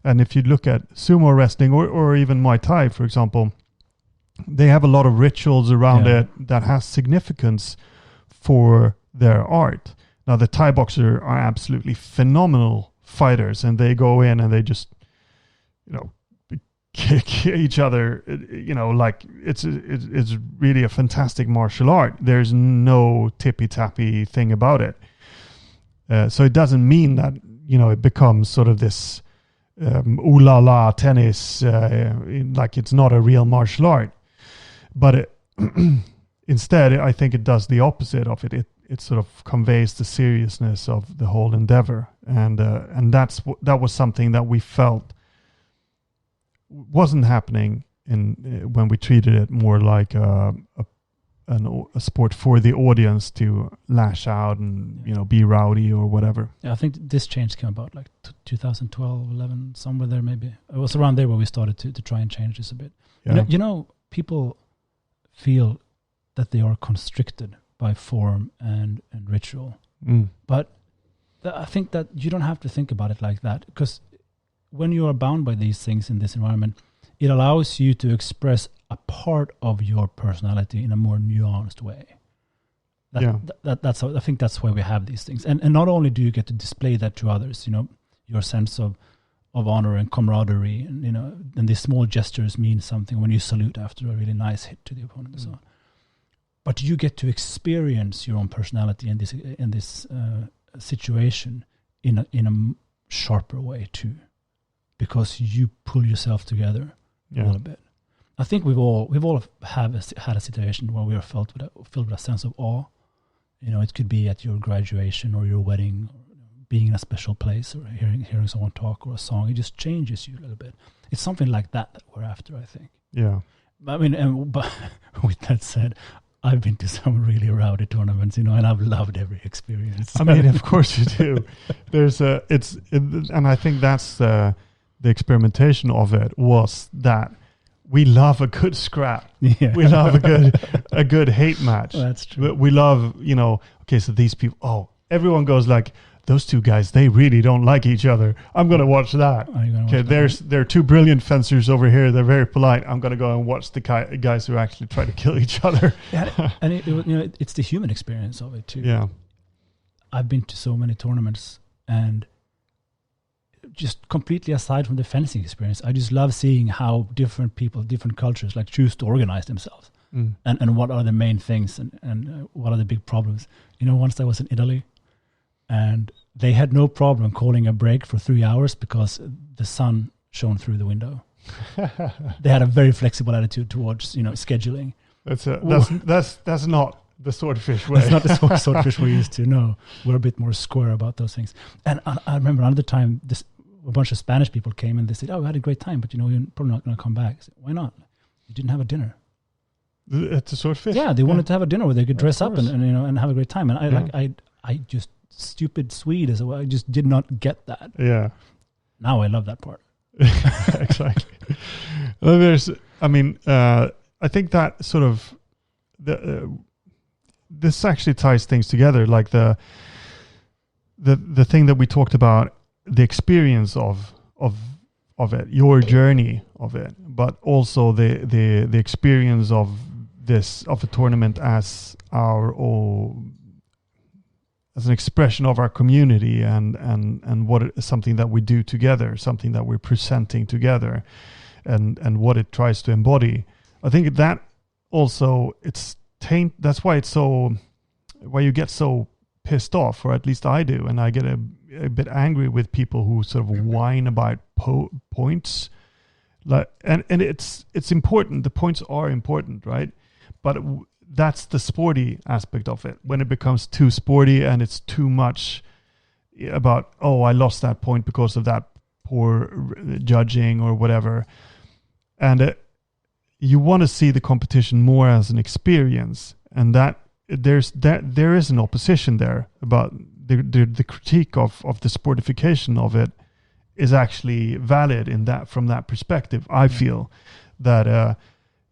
And if you look at sumo wrestling or even Muay Thai, for example, they have a lot of rituals around it that has significance for their art. Now, the Thai boxers are absolutely phenomenal fighters, and they go in and they just, kick each other, like it's really a fantastic martial art. There's no tippy-tappy thing about it. So it doesn't mean that, it becomes sort of this ooh la la tennis, like it's not a real martial art. But instead, I think it does the opposite of it. It sort of conveys the seriousness of the whole endeavor. And that was something that we felt wasn't happening when we treated it more like a sport for the audience to lash out and be rowdy or whatever. Yeah, I think this change came about like 2012, 11, somewhere there maybe. It was around there where we started to try and change this a bit. Yeah. People feel that they are constricted by form and ritual. But I think that you don't have to think about it like that, because when you are bound by these things in this environment, it allows you to express a part of your personality in a more nuanced way. That's how, I think that's why we have these things. And not only do you get to display that to others, your sense of honor and camaraderie, and and these small gestures mean something when you salute after a really nice hit to the opponent and so on. But you get to experience your own personality in this situation in a sharper way too, because you pull yourself together a little bit. I think we've all had a situation where we are filled with a sense of awe. It could be at your graduation or your wedding, or being in a special place, or hearing someone talk, or a song. It just changes you a little bit. It's something like that we're after, I think. Yeah. I mean, but with that said, I've been to some really rowdy tournaments, and I've loved every experience. I mean, of course you do. And I think that's the experimentation of it, was that we love a good scrap. Yeah. We love a good hate match. Well, that's true. We love, okay, so these people, everyone goes like, those two guys, they really don't like each other. I'm going to watch that. Okay, there are two brilliant fencers over here. They're very polite. I'm going to go and watch the guys who actually try to kill each other. Yeah, and it's the human experience of it too. Yeah. I've been to so many tournaments, and just completely aside from the fencing experience, I just love seeing how different people, different cultures choose to organize themselves. And what are the main things and what are the big problems. Once I was in Italy, and they had no problem calling a break for 3 hours because the sun shone through the window. They had a very flexible attitude towards scheduling. That's not the Swordfish way. That's not the Swordfish we're used to. No, we're a bit more square about those things. And I remember another time, a bunch of Spanish people came and they said, "Oh, we had a great time, but you're probably not going to come back." I said, "Why not? You didn't have a dinner." At the Swordfish? Yeah, they wanted to have a dinner where they could dress up and have a great time. And I I just stupid Swede as well. I just did not get that. Yeah. Now I love that part. Exactly. Well, I think that sort of this actually ties things together, like the thing that we talked about, the experience of it, your journey of it, but also the experience of a tournament as as an expression of our community and what is something that we do together, something that we're presenting together, and what it tries to embody. I think that also that's why you get so pissed off, or at least I do, and I get a bit angry with people who sort of whine about points. And it's important. The points are important, right? But that's the sporty aspect of it. When it becomes too sporty and it's too much about, I lost that point because of that poor judging or whatever. And you want to see the competition more as an experience, and that there is an opposition there about the critique of the sportification of it is actually valid from that perspective. I feel that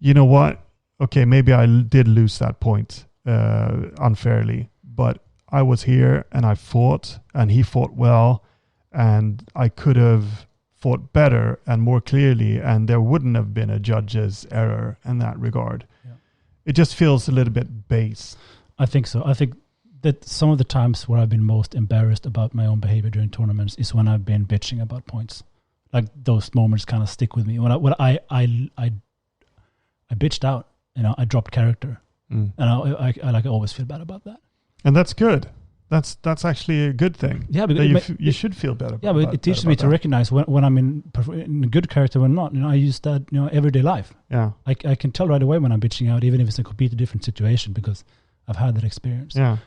you know what? Okay, maybe I did lose that point unfairly, but I was here and I fought, and he fought well, and I could have fought better and more clearly, and there wouldn't have been a judge's error in that regard. Yeah. It just feels a little bit base. I think so. I think that some of the times where I've been most embarrassed about my own behavior during tournaments is when I've been bitching about points. Like those moments kind of stick with me. When I bitched out. I dropped character, and I always feel bad about that. And that's good. That's actually a good thing. Yeah, because you should feel better. Yeah, but it teaches me to recognize when I'm in a good character, when not. I use that everyday life. Yeah, I can tell right away when I'm bitching out, even if it's a completely different situation, because I've had that experience. Yeah.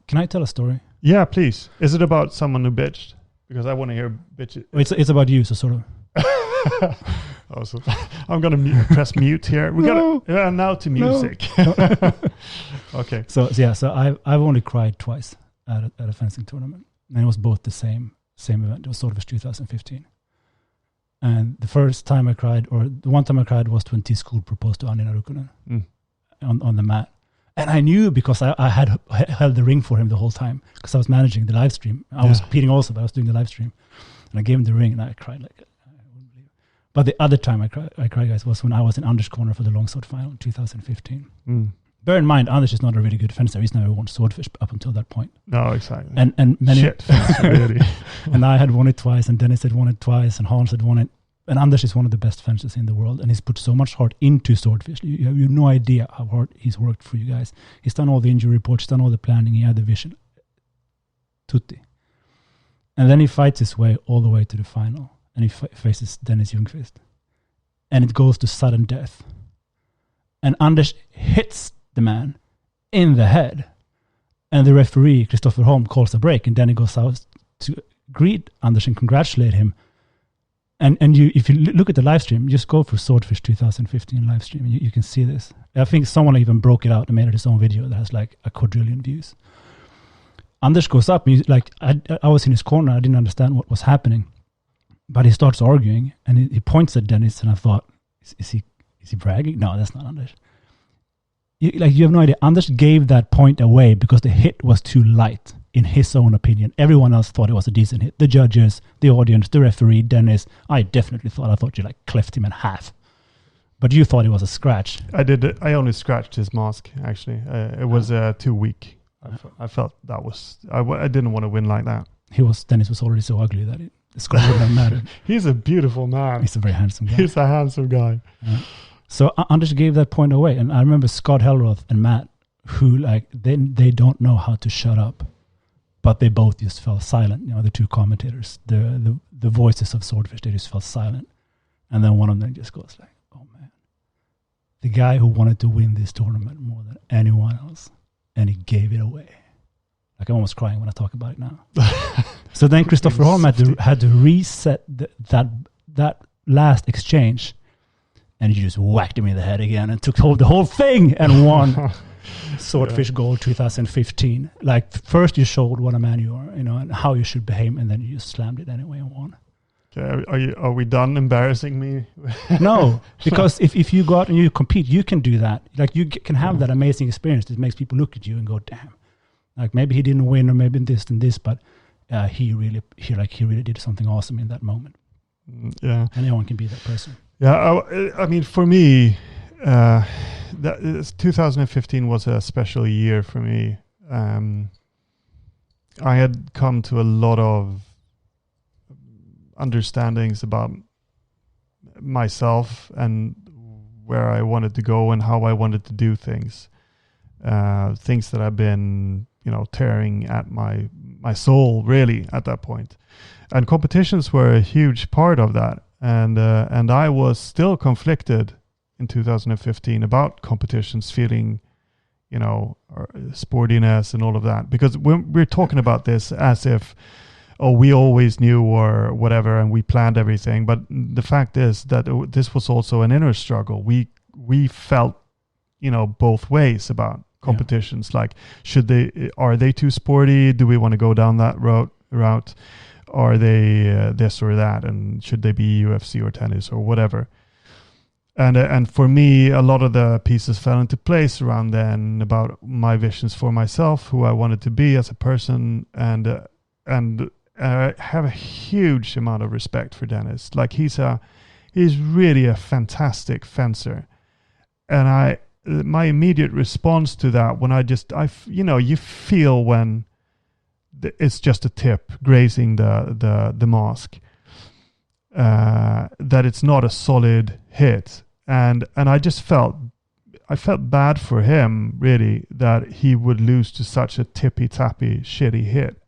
Can I tell a story? Yeah, please. Is it about someone who bitched? Because I want to hear bitches. It's about you, so sort of. So I'm gonna press mute here. We got now to music. No. Okay. So I've only cried twice at a fencing tournament, and it was both the same event. It was Swordfish 2015. And the first time I cried, or the one time I cried, was when T-School proposed to Anina Rukkonen on the mat. And I knew because I had held the ring for him the whole time, because I was managing the live stream. I was competing also, but I was doing the live stream. And I gave him the ring, and I cried like I wouldn't believe it. But the other time I cried, guys, was when I was in Anders' corner for the longsword final in 2015. Bear in mind, Anders is not a really good fencer. He's never won Swordfish up until that point. No, exactly. And many shit, really. And I had won it twice, and Dennis had won it twice, and Hans had won it. And Anders is one of the best fencers in the world, and he's put so much heart into Swordfish. You have no idea how hard he's worked for you guys. He's done all the injury reports, he's done all the planning, he had the vision. Tutti. And then he fights his way all the way to the final, and he faces Dennis Ljungqvist. And it goes to sudden death. And Anders hits the man in the head. And the referee, Christopher Holm, calls a break, and then he goes out to greet Anders and congratulate him. And you, if you look at the live stream, just go for Swordfish 2015 live stream, and you can see this. I think someone even broke it out and made it his own video that has like a quadrillion views. Anders goes up, and I was in his corner, I didn't understand what was happening. But he starts arguing, and he points at Dennis, and I thought, is he bragging? No, that's not Anders. You have no idea. Anders gave that point away because the hit was too light, in his own opinion. Everyone else thought it was a decent hit. The judges, the audience, the referee, Dennis. I definitely thought you cleft him in half. But you thought it was a scratch. I did. I only scratched his mask, actually. It was too weak. I felt that was... I didn't want to win like that. Dennis was already so ugly that the score wouldn't have mattered. He's a beautiful man. He's a very handsome guy. He's a handsome guy. Yeah. So Anders gave that point away. And I remember Scott Hellroth and Matt, who they don't know how to shut up. But they both just fell silent. The two commentators, the voices of Swordfish, they just fell silent. And then one of them just goes like, oh man, the guy who wanted to win this tournament more than anyone else, and he gave it away. I'm almost crying when I talk about it now. So then Christopher Holm had to reset that last exchange, and he just whacked him in the head again and took hold the whole thing and won. Swordfish Gold 2015. Like first you showed what a man you are, and how you should behave, and then you just slammed it anyway and won. Okay, are we done embarrassing me? No, because if you go out and you compete, you can do that. Like you can have that amazing experience that makes people look at you and go, "Damn!" Like maybe he didn't win, or maybe this and this, but he really did something awesome in that moment. Yeah, anyone can be that person. Yeah, I mean, for me, 2015 was a special year for me. I had come to a lot of understandings about myself and where I wanted to go and how I wanted to do things. Things that I've been, tearing at my soul really at that point. And competitions were a huge part of that. And I was still conflicted in 2015 about competitions, feeling, sportiness and all of that. Because we're talking about this as if, we always knew or whatever, and we planned everything. But the fact is that this was also an inner struggle. We felt, both ways about competitions. Yeah. Like, are they too sporty? Do we want to go down that route? Are they this or that? And should they be UFC or tennis or whatever? And for me, a lot of the pieces fell into place around then about my visions for myself, who I wanted to be as a person, and I have a huge amount of respect for Dennis. Like he's really a fantastic fencer, and my immediate response to that, when you feel when it's just a tip grazing the mask, that it's not a solid hit, and I just felt bad for him really, that he would lose to such a tippy tappy shitty hit.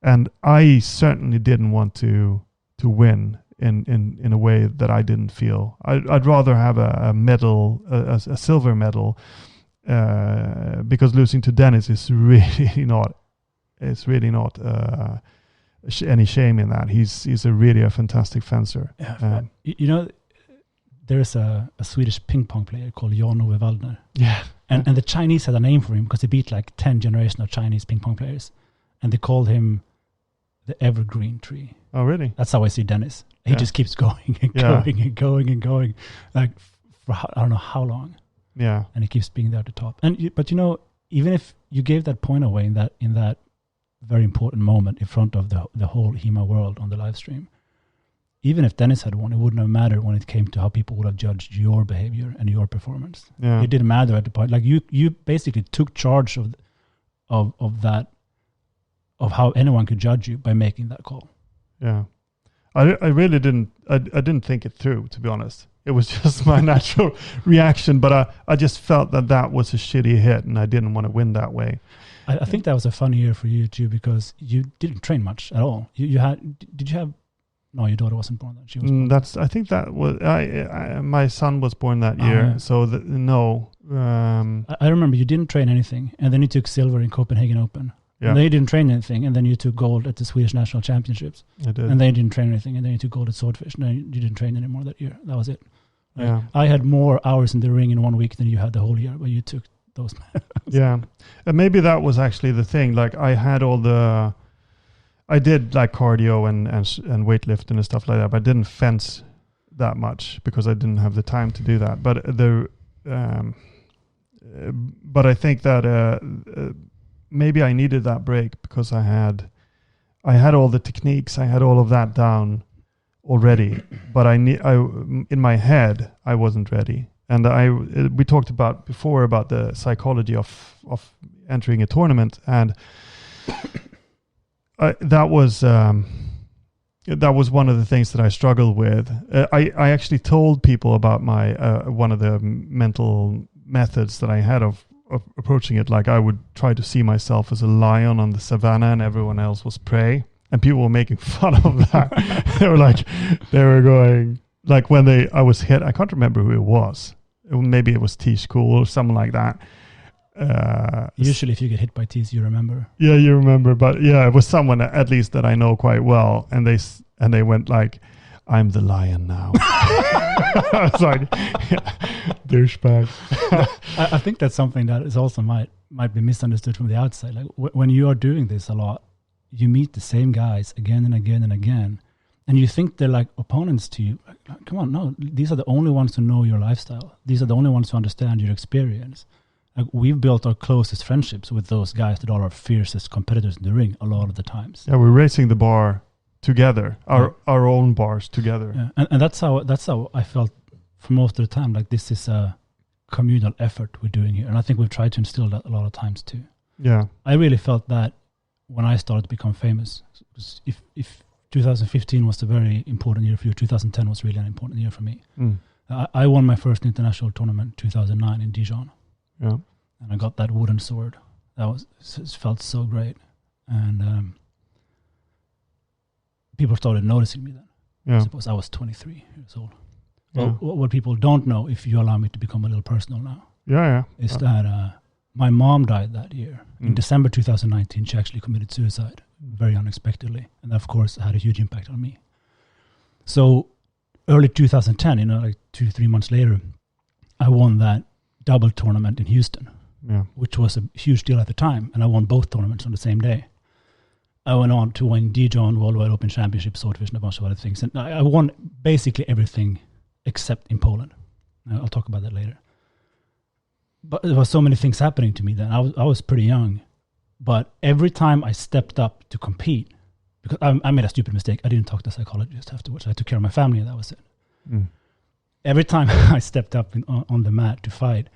And I certainly didn't want to win in a way that I didn't feel. I'd rather have a medal, a silver medal, because losing to Dennis is really not. It's really not any shame in that. He's really a fantastic fencer. Yeah, there's a Swedish ping pong player called Jan-Ove Waldner. Yeah, and the Chinese had a name for him because he beat like 10 generations of Chinese ping pong players, and they called him the evergreen tree. Oh, really? That's how I see Dennis. He just keeps going and going and going and going, like for I don't know how long. Yeah. And he keeps being there at the top. But even if you gave that point away in that very important moment in front of the whole HEMA world on the live stream, even if Dennis had won, it wouldn't have mattered when it came to how people would have judged your behavior and your performance. Yeah. It didn't matter at the point. Like you basically took charge of that. Of how anyone could judge you by making that call. Yeah, I really didn't. I didn't think it through, to be honest. It was just my natural reaction, but I just felt that was a shitty hit, and I didn't want to win that way. I think that was a fun year for you too, because you didn't train much at all. Did you have? No, your daughter wasn't born then. She was born. I think that was my son was born that year, yeah. So no. I remember you didn't train anything, and then you took silver in Copenhagen Open. Yeah. And then you didn't train anything, and then you took gold at the Swedish National Championships. I did. And then you didn't train anything, and then you took gold at Swordfish. And then you didn't train anymore that year. That was it. Like, yeah. I had more hours in the ring in 1 week than you had the whole year, but you took those. Yeah. And maybe that was actually the thing. Like I did like cardio and weightlifting and stuff like that, but I didn't fence that much because I didn't have the time to do that. But I think that maybe I needed that break because I had all the techniques, I had all of that down already, but in my head I wasn't ready. And we talked about before about the psychology of entering a tournament, and that was one of the things that I struggled with. I actually told people about my one of the mental methods that I had of approaching it. Like I would try to see myself as a lion on the savannah and everyone else was prey, and people were making fun of that. they were going like when I was hit, I can't remember who it was. Maybe it was Tish Cool or something like that. Usually if you get hit by T's, you remember. Yeah, you remember. But yeah, it was someone at least that I know quite well. And they went like, I'm the lion now. I was like, douchebag. I think that's something that is also might be misunderstood from the outside. Like when you are doing this a lot, you meet the same guys again and again and again, and you think they're like opponents to you. Like, come on, no, these are the only ones who know your lifestyle. These are the only ones who understand your experience. Like we've built our closest friendships with those guys that are our fiercest competitors in the ring a lot of the times. Yeah, we're raising the bar together, our own bars together. Yeah. And that's how I felt for most of the time. Like this is a communal effort we're doing here, and I think we've tried to instill that a lot of times too. Yeah, I really felt that when I started to become famous. If 2015 was a very important year for you, 2010 was really an important year for me. I won my first international tournament 2009 in Dijon. Yeah, and I got that wooden sword. It felt so great, and people started noticing me then. yeah, I suppose I was 23 years old. So what people don't know, if you allow me to become a little personal now, yeah. is that my mom died that year. In December 2019, she actually committed suicide very unexpectedly, and that, of course, had a huge impact on me. So early 2010, like 2-3 months later, I won that double tournament in Houston, which was a huge deal at the time, and I won both tournaments on the same day. I went on to win Dijon, Worldwide Open Championship, Swordfish, and a bunch of other things, and I won basically everything except in Poland. I'll talk about that later. But there were so many things happening to me then. I was pretty young, but every time I stepped up to compete, because I made a stupid mistake. I didn't talk to a psychologist afterwards. I took care of my family, and that was it. Every time I stepped up on the mat to fight,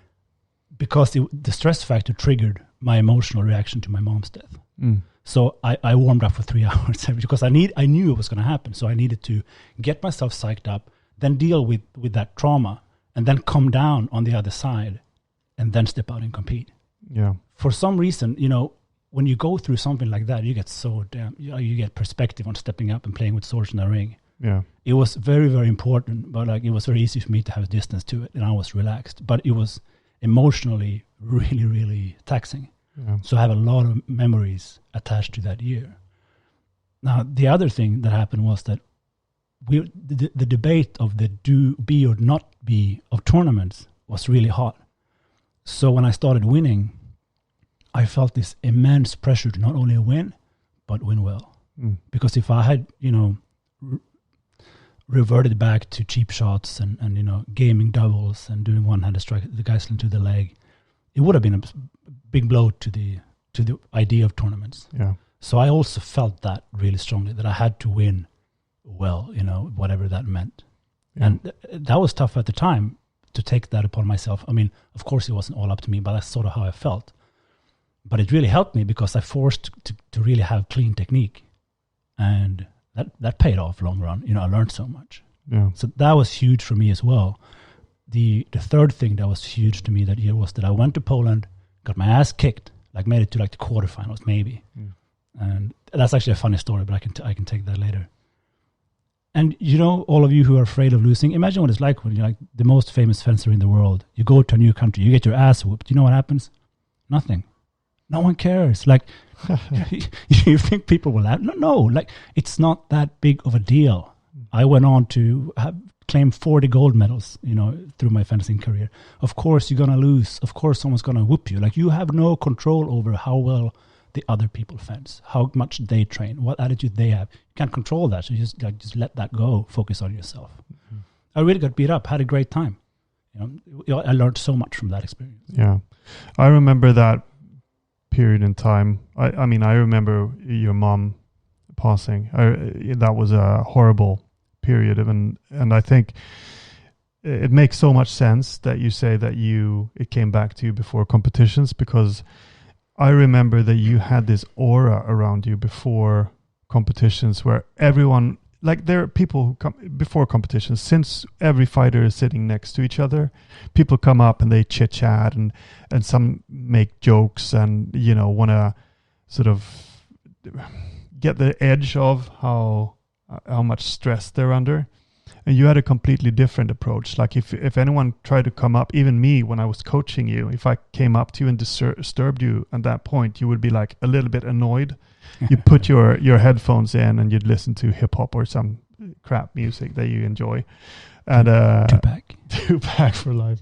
because the stress factor triggered my emotional reaction to my mom's death. So I warmed up for 3 hours because I knew it was going to happen. So I needed to get myself psyched up, then deal with that trauma, and then come down on the other side, and then step out and compete. Yeah. For some reason, when you go through something like that, you get you get perspective on stepping up and playing with swords in the ring. Yeah. It was very, very important, but like it was very easy for me to have a distance to it, and I was relaxed. But it was emotionally really, really taxing. Yeah. So I have a lot of memories attached to that year. Now, the other thing that happened was that the debate of the be or not be of tournaments was really hot. So when I started winning, I felt this immense pressure to not only win, but win well. Because if I had, reverted back to cheap shots and gaming doubles and doing one-handed strike, the guys into the leg, it would have been a big blow to the idea of tournaments. Yeah. So I also felt that really strongly, that I had to win well, whatever that meant. Yeah. And that was tough at the time to take that upon myself. I mean, of course it wasn't all up to me, but that's sort of how I felt. But it really helped me because I forced to really have clean technique. And that paid off long run. I learned so much. Yeah. So that was huge for me as well. The third thing that was huge to me that year was that I went to Poland, got my ass kicked, made it to the quarterfinals maybe. And that's actually a funny story, but I can take that later. And all of you who are afraid of losing, imagine what it's like when you're the most famous fencer in the world. You go to a new country, you get your ass whooped. You know what happens? Nothing. No one cares. You think people will laugh? No. It's not that big of a deal. I went on to claim 40 gold medals, through my fencing career. Of course, you're gonna lose. Of course, someone's gonna whoop you. You have no control over how well the other people fence, how much they train, what attitude they have. You can't control that. So you just let that go. Focus on yourself. I really got beat up. Had a great time. I learned so much from that experience. Yeah, I remember that period in time. I mean, I remember your mom passing. That was a horrible period, and I think it makes so much sense that you say that it came back to you before competitions, because I remember that you had this aura around you before competitions where everyone, there are people who come before competitions, since every fighter is sitting next to each other, people come up and they chit chat and some make jokes and, want to sort of get the edge of how much stress they're under. And you had a completely different approach. If anyone tried to come up, even me, when I was coaching you, if I came up to you and disturbed you at that point, you would be a little bit annoyed. You put your headphones in and you'd listen to hip hop or some crap music that you enjoy. And Tupac for life.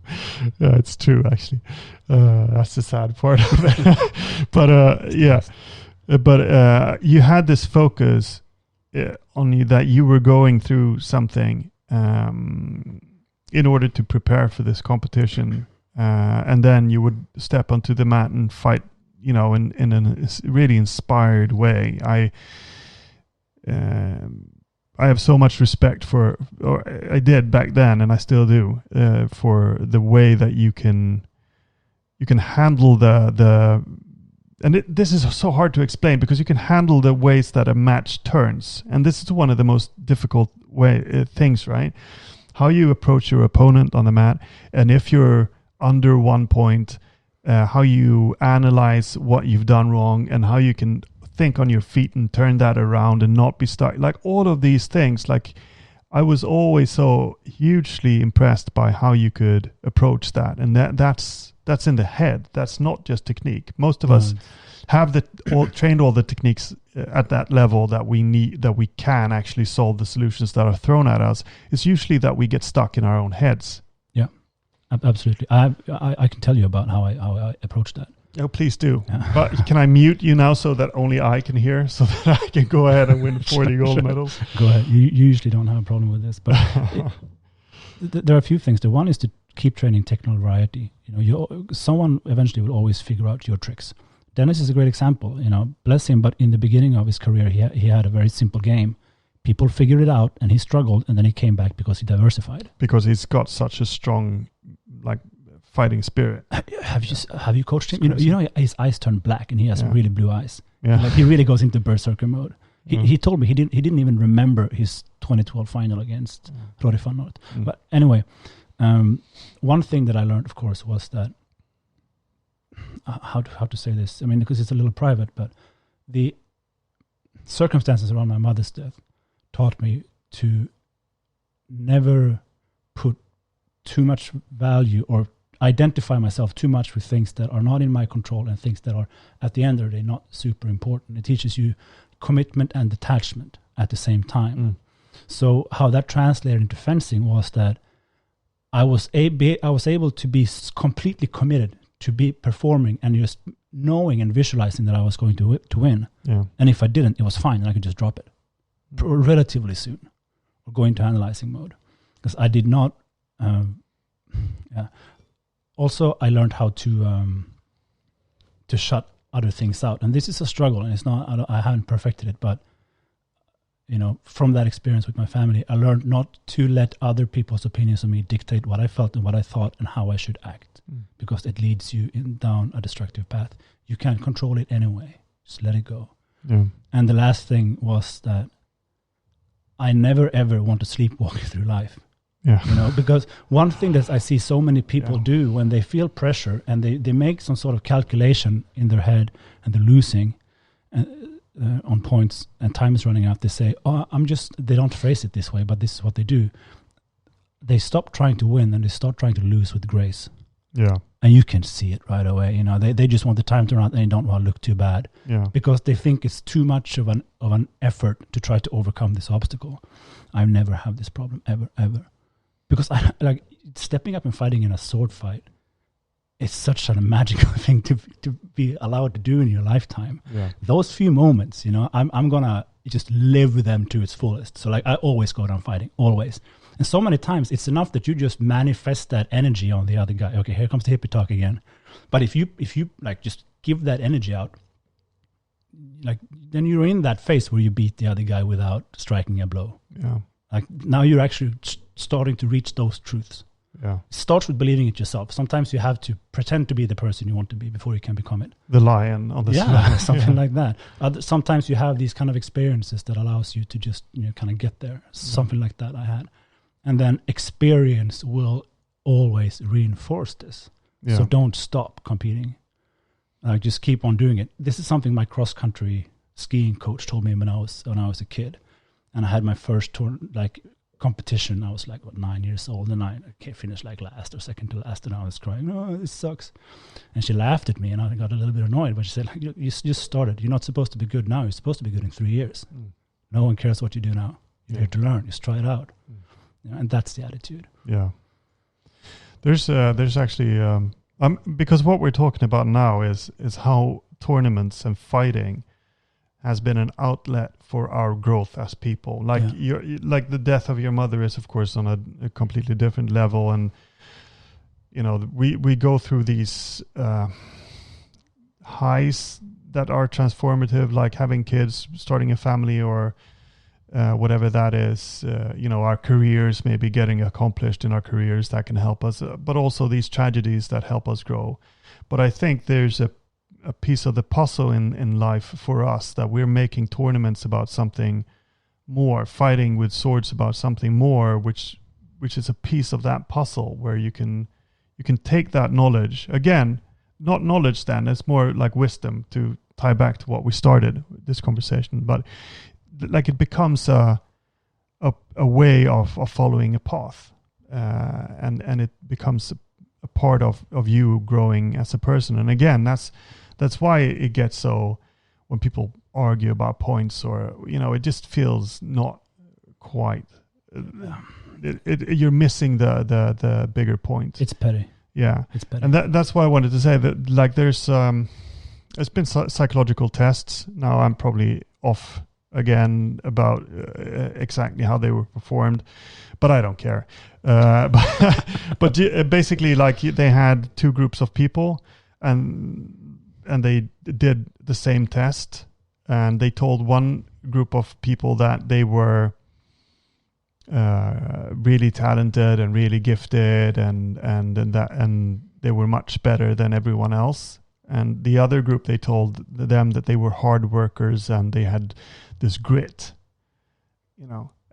Yeah, it's true actually. That's the sad part of it. But you had this focus on you that you were going through something in order to prepare for this competition, and then you would step onto the mat and fight, in a really inspired way. I have so much respect or I did back then, and I still do, for the way that you can handle this is so hard to explain, because you can handle the ways that a match turns, and this is one of the most difficult things, right? How you approach your opponent on the mat, and if you're under 1 point, how you analyze what you've done wrong, and how you can think on your feet and turn that around and not be stuck. Like all of these things, like I was always so hugely impressed by how you could approach that, and that's in the head. That's not just technique. Most of us have trained all the techniques at that level that we need, that we can actually solve the solutions that are thrown at us. It's usually that we get stuck in our own heads. Yeah, absolutely. I can tell you about how I approach that. Oh, please do. Yeah. But can I mute you now so that only I can hear, so that I can go ahead and win 40 gold medals? Go ahead. You usually don't have a problem with this, but there are a few things. The one is to keep training technical variety. Someone eventually will always figure out your tricks. Dennis is a great example. Bless him, but in the beginning of his career, he had a very simple game. People figured it out, and he struggled, and then he came back because he diversified. Because he's got such a strong, fighting spirit. Have you coached him? His eyes turn black, and he has really blue eyes. Yeah, he really goes into berserker mode. He told me he didn't even remember his 2012 final against Rory van Noort. But anyway, one thing that I learned, of course, was that how to say this. I mean, because it's a little private, but the circumstances around my mother's death taught me to never put too much value or identify myself too much with things that are not in my control and things that are, at the end of the day, not super important. It teaches you commitment and detachment at the same time. So how that translated into fencing was that I was able to be completely committed to be performing and just knowing and visualizing that I was going to win. Yeah. And if I didn't, it was fine, and I could just drop it relatively soon or go into analyzing mode, because I did not. Also, I learned how to shut other things out, and this is a struggle, and it's not. I haven't perfected it, but from that experience with my family, I learned not to let other people's opinions of me dictate what I felt and what I thought and how I should act, because it leads you down a destructive path. You can't control it anyway. Just let it go. Yeah. And the last thing was that I never ever want to sleepwalk through life. Yeah. Because one thing that I see so many people do when they feel pressure and they make some sort of calculation in their head and they're losing on points and time is running out, they say, they don't phrase it this way, but this is what they do. They stop trying to win and they start trying to lose with grace. Yeah. And you can see it right away. They just want the time to run out and they don't want to look too bad. Yeah. Because they think it's too much of an effort to try to overcome this obstacle. I never have this problem ever. Because I like stepping up and fighting in a sword fight. It's such a magical thing to be allowed to do in your lifetime. Yeah. Those few moments, I'm gonna just live with them to its fullest. So I always go down fighting, always. And so many times it's enough that you just manifest that energy on the other guy. Okay, here comes the hippie talk again. But if you just give that energy out, then you're in that phase where you beat the other guy without striking a blow. Yeah. Now you're actually starting to reach those truths. Yeah. It starts with believing it yourself. Sometimes you have to pretend to be the person you want to be before you can become it. The lion on the slab. Something like that. Sometimes you have these kind of experiences that allows you to just kind of get there. Something like that I had. And then experience will always reinforce this. Yeah. So don't stop competing. Just keep on doing it. This is something my cross-country skiing coach told me when I was a kid. And I had my first competition. I was 9 years old, and I finished last or second to last, and I was crying, "Oh, this sucks." And she laughed at me, and I got a little bit annoyed. But she said, "You just started. You're not supposed to be good now. You're supposed to be good in 3 years. No one cares what you do now. You're here to learn. Just try it out. And that's the attitude. Yeah. There's actually because what we're talking about now is how tournaments and fighting has been an outlet for our growth as people. Like like the death of your mother is, of course, on a completely different level, and we go through these highs that are transformative, like having kids, starting a family, or whatever that is. Our careers, maybe getting accomplished in our careers, that can help us, but also these tragedies that help us grow. But I think there's a piece of the puzzle in life for us, that we're making tournaments about something more, fighting with swords about something more, which is a piece of that puzzle where you can take that knowledge, again, not knowledge then, it's more like wisdom, to tie back to what we started this conversation, but like it becomes a way of following a path, and it becomes a part of you growing as a person. And again, that's why it gets so, when people argue about points, or it just feels not quite. You're missing the bigger point. It's petty. Yeah, it's petty. And that's why I wanted to say that. Like, there's been psychological tests. Now I'm probably off again about exactly how they were performed, but I don't care. But basically, like, they had two groups of people, and they did the same test, and they told one group of people that they were really talented and really gifted, and they were much better than everyone else. And the other group, they told them that they were hard workers and they had this grit,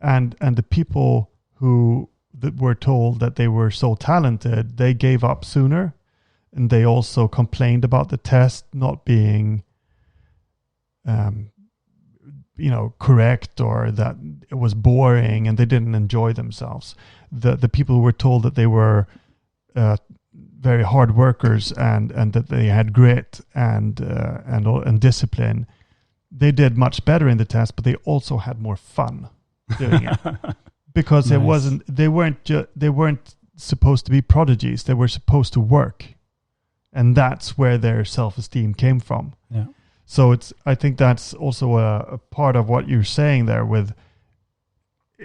and the people who were told that they were so talented, they gave up sooner. And they also complained about the test not being, correct, or that it was boring, and they didn't enjoy themselves. The people who were told that they were very hard workers and that they had grit and discipline, they did much better in the test, but they also had more fun doing it, because Nice. they weren't supposed to be prodigies. They were supposed to work. And that's where their self-esteem came from. Yeah. So I think that's also a part of what you're saying there, with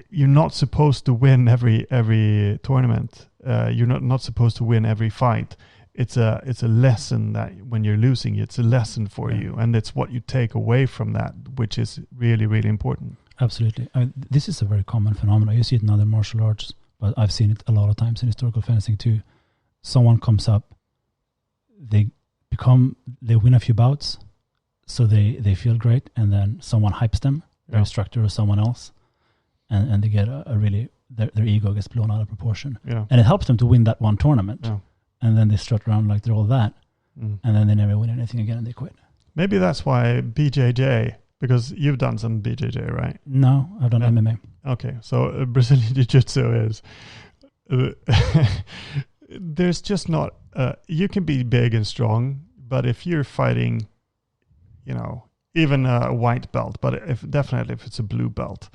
you're not supposed to win every tournament. You're not supposed to win every fight. It's a lesson that when you're losing, it's a lesson for you, and it's what you take away from that, which is really, really important. Absolutely. This is a very common phenomenon. You see it in other martial arts, but I've seen it a lot of times in historical fencing too. Someone comes up, they win a few bouts, so they feel great, and then someone hypes them, their instructor or someone else, and they get a really, their ego gets blown out of proportion. Yeah. And it helps them to win that one tournament. Yeah. And then they strut around like they're all that, and then they never win anything again, and they quit. Maybe that's why BJJ, because you've done some BJJ, right? No, I've done MMA. Okay, so Brazilian Jiu-Jitsu is... there's just not... you can be big and strong, but if you're fighting, even a white belt, but if it's a blue belt,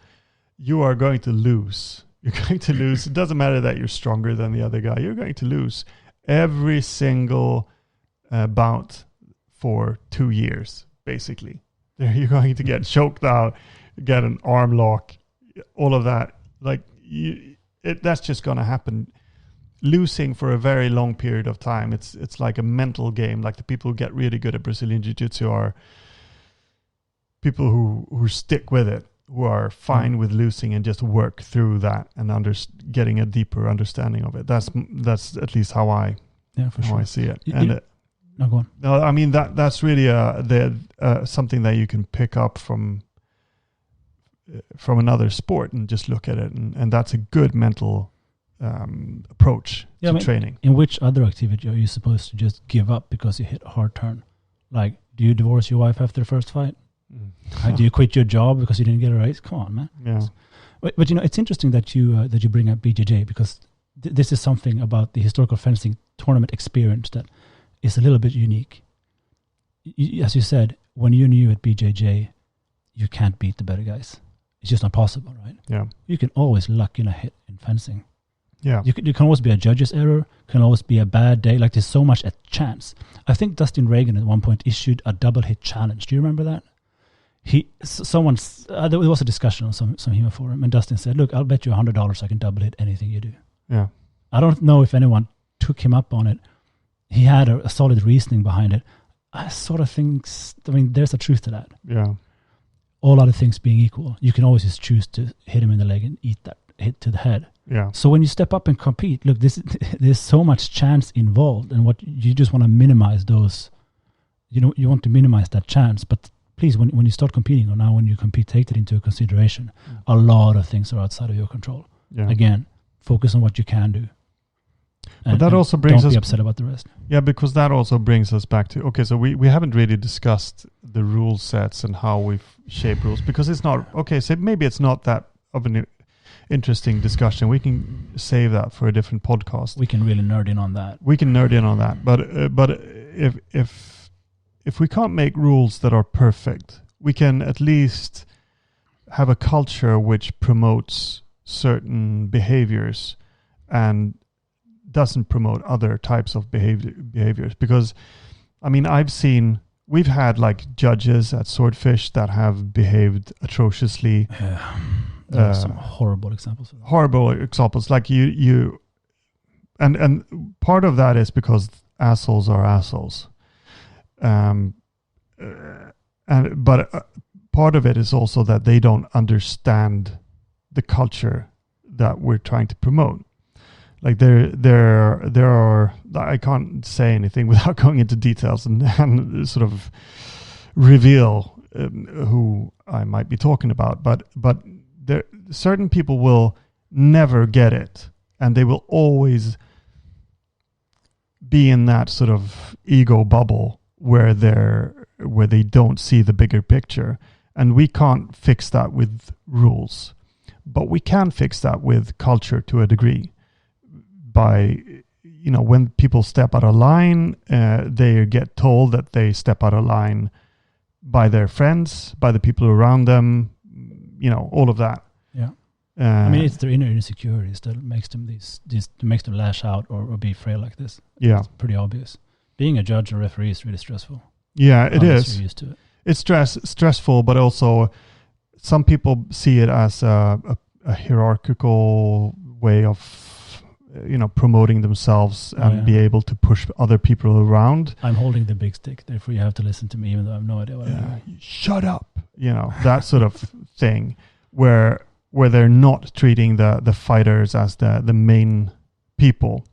you are going to lose. You're going to lose. It doesn't matter that you're stronger than the other guy. You're going to lose every single bout for 2 years, basically. You're going to get choked out, get an arm lock, all of that. Like, that's just going to happen. Losing for a very long period of time, it's like a mental game. Like, the people who get really good at Brazilian Jiu-Jitsu are people who stick with it, who are fine with losing and just work through that and getting a deeper understanding of it. That's at least how I see it. No, go on. No, I mean that's really something that you can pick up from another sport and just look at it, and that's a good mental approach to training. In which other activity are you supposed to just give up because you hit a hard turn? Like, do you divorce your wife after the first fight? Do you quit your job because you didn't get a raise? Come on, man. Yeah. But it's interesting that you bring up BJJ, because this is something about the historical fencing tournament experience that is a little bit unique. As you said, when you're new at BJJ, you can't beat the better guys. It's just not possible, right? Yeah. You can always luck in a hit in fencing. Yeah. You can always be a judge's error, can always be a bad day. Like there's so much at chance. I think Dustin Reagan at one point issued a double hit challenge. Do you remember that? There was a discussion on some HEMA forum, and Dustin said, "Look, I'll bet you $100 I can double hit anything you do." Yeah. I don't know if anyone took him up on it. He had a solid reasoning behind it. I sort of think, there's a truth to that. Yeah. All other things being equal, you can always just choose to hit him in the leg and eat that hit to the head. Yeah. So when you step up and compete, look, there's so much chance involved, and what you just want to minimize those. You want to minimize that chance, but please, when you start competing, or now when you compete, take that into consideration. A lot of things are outside of your control. Yeah. Again, focus on what you can do. But that also brings don't us... be upset about the rest. Yeah, because that also brings us back to... Okay, so we haven't really discussed the rule sets and how we shape rules, because it's not... Okay, so maybe it's not that of an interesting discussion. We can save that for a different podcast. We can really nerd in on that. But if we can't make rules that are perfect, we can at least have a culture which promotes certain behaviors and doesn't promote other types of behaviors. Because, we've had like judges at Swordfish that have behaved atrociously. Yeah. There are some horrible examples of that. Horrible examples. Like and part of that is because assholes are assholes. But part of it is also that they don't understand the culture that we're trying to promote. Like there are, I can't say anything without going into details and sort of reveal who I might be talking about. But there, certain people will never get it, and they will always be in that sort of ego bubble where they don't see the bigger picture. And we can't fix that with rules, but we can fix that with culture to a degree. By, when people step out of line, they get told that they step out of line by their friends, by the people around them, all of that. Yeah. It's their inner insecurities that makes them makes them lash out or be frail like this. Yeah. It's pretty obvious. Being a judge or referee is really stressful. Yeah, it is. You're used to it. It's stressful, but also some people see it as a hierarchical way of promoting themselves and be able to push other people around. I'm holding the big stick, therefore you have to listen to me, even though I have no idea what I'm doing. Shut up, that sort of thing, where they're not treating the fighters as the main people,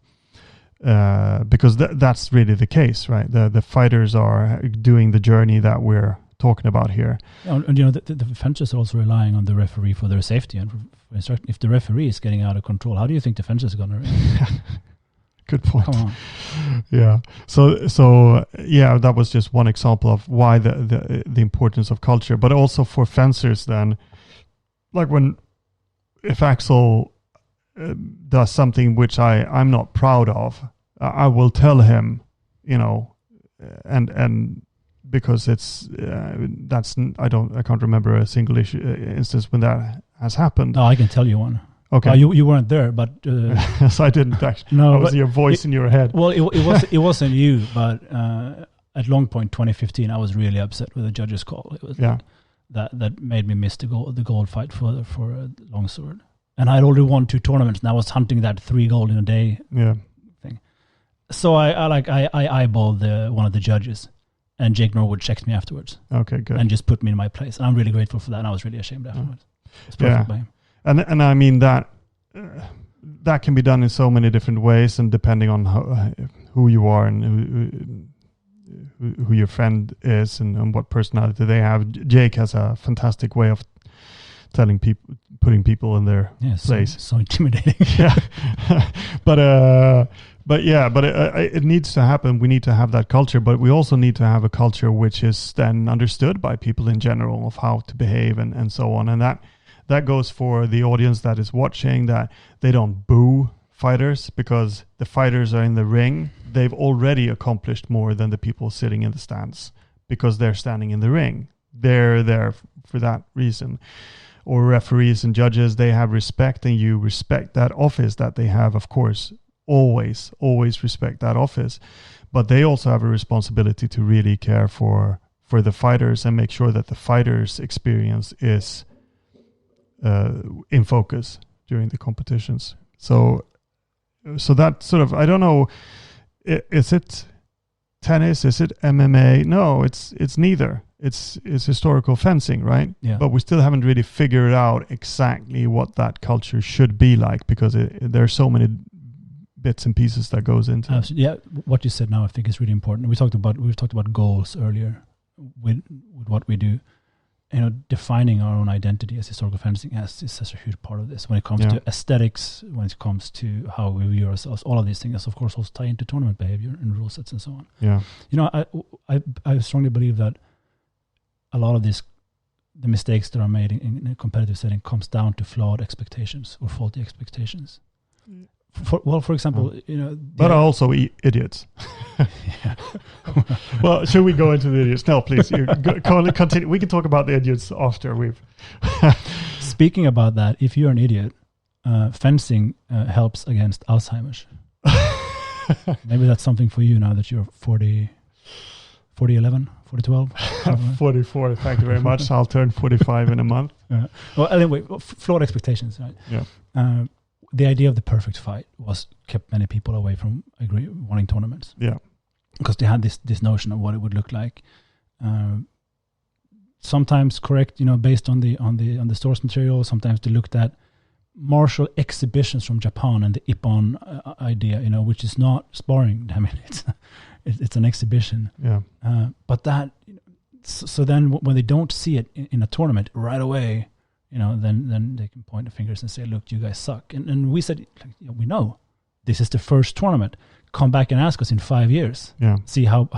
because that's really the case, right? The fighters are doing the journey that we're talking about here. And the fencers are also relying on the referee for their safety and for instruction. If the referee is getting out of control, how do you think the fencers are going to react? Good point. Come on. Yeah. So yeah, that was just one example of why the importance of culture, but also for fencers then, like if Axel does something which I'm not proud of, I will tell him, and because it's I can't remember a single instance when that has happened. Oh, I can tell you one. Okay, you weren't there, but so I didn't actually. No, it was your voice in your head. Well, it wasn't you, but at Long Point 2015, I was really upset with the judge's call. It was that made me miss the gold fight for longsword, and I had already won 2 tournaments, and I was hunting that 3 gold in a day thing. So I eyeballed one of the judges. And Jake Norwood checked me afterwards. Okay, good. And just put me in my place. And I'm really grateful for that. And I was really ashamed afterwards. It's perfect by him. And I mean that can be done in so many different ways, and depending on who you are and who your friend is and what personality they have. Jake has a fantastic way of putting people in their place. So intimidating. Yeah, but it needs to happen. We need to have that culture, but we also need to have a culture which is then understood by people in general of how to behave and so on. And that goes for the audience that is watching, that they don't boo fighters because the fighters are in the ring. They've already accomplished more than the people sitting in the stands because they're standing in the ring. They're there for that reason. or referees and judges, they have respect, and you respect that office that they have, of course. Always respect that office. But they also have a responsibility to really care for the fighters and make sure that the fighters' experience is in focus during the competitions. So that sort of, I don't know, is it tennis? Is it MMA? No, it's neither. It's historical fencing, right? Yeah. But we still haven't really figured out exactly what that culture should be like, because there are so many bits and pieces that goes into it. Yeah, what you said now I think is really important. We've talked about goals earlier with what we do. You know, defining our own identity as historical fencing is such a huge part of this. When it comes to aesthetics, when it comes to how we view ourselves, all of these things, of course, also tie into tournament behavior and rule sets and so on. Yeah. You know, I strongly believe that a lot of the mistakes that are made in a competitive setting comes down to flawed expectations or faulty expectations. For example, you know, but are also idiots. Yeah. Well, should we go into the idiots? No, please. Continue. We can talk about the idiots after we've. Speaking about that, if you're an idiot, fencing helps against Alzheimer's. Maybe that's something for you now that you're 40, 11, 4012. 44. Thank you very much. I'll turn 45 in a month. Well, anyway, flawed expectations, right? Yeah. The idea of the perfect fight kept many people away from wanting tournaments. Yeah, because they had this notion of what it would look like. Sometimes correct, you know, based on the source material. Sometimes they looked at martial exhibitions from Japan and the Ippon idea, you know, which is not sparring. I mean, it's an exhibition. Yeah. But that, so then when they don't see it in a tournament right away, you know, then they can point the fingers and say, look, you guys suck. And we said, like, you know, we know this is the first tournament. Come back and ask us in 5 years. Yeah. See how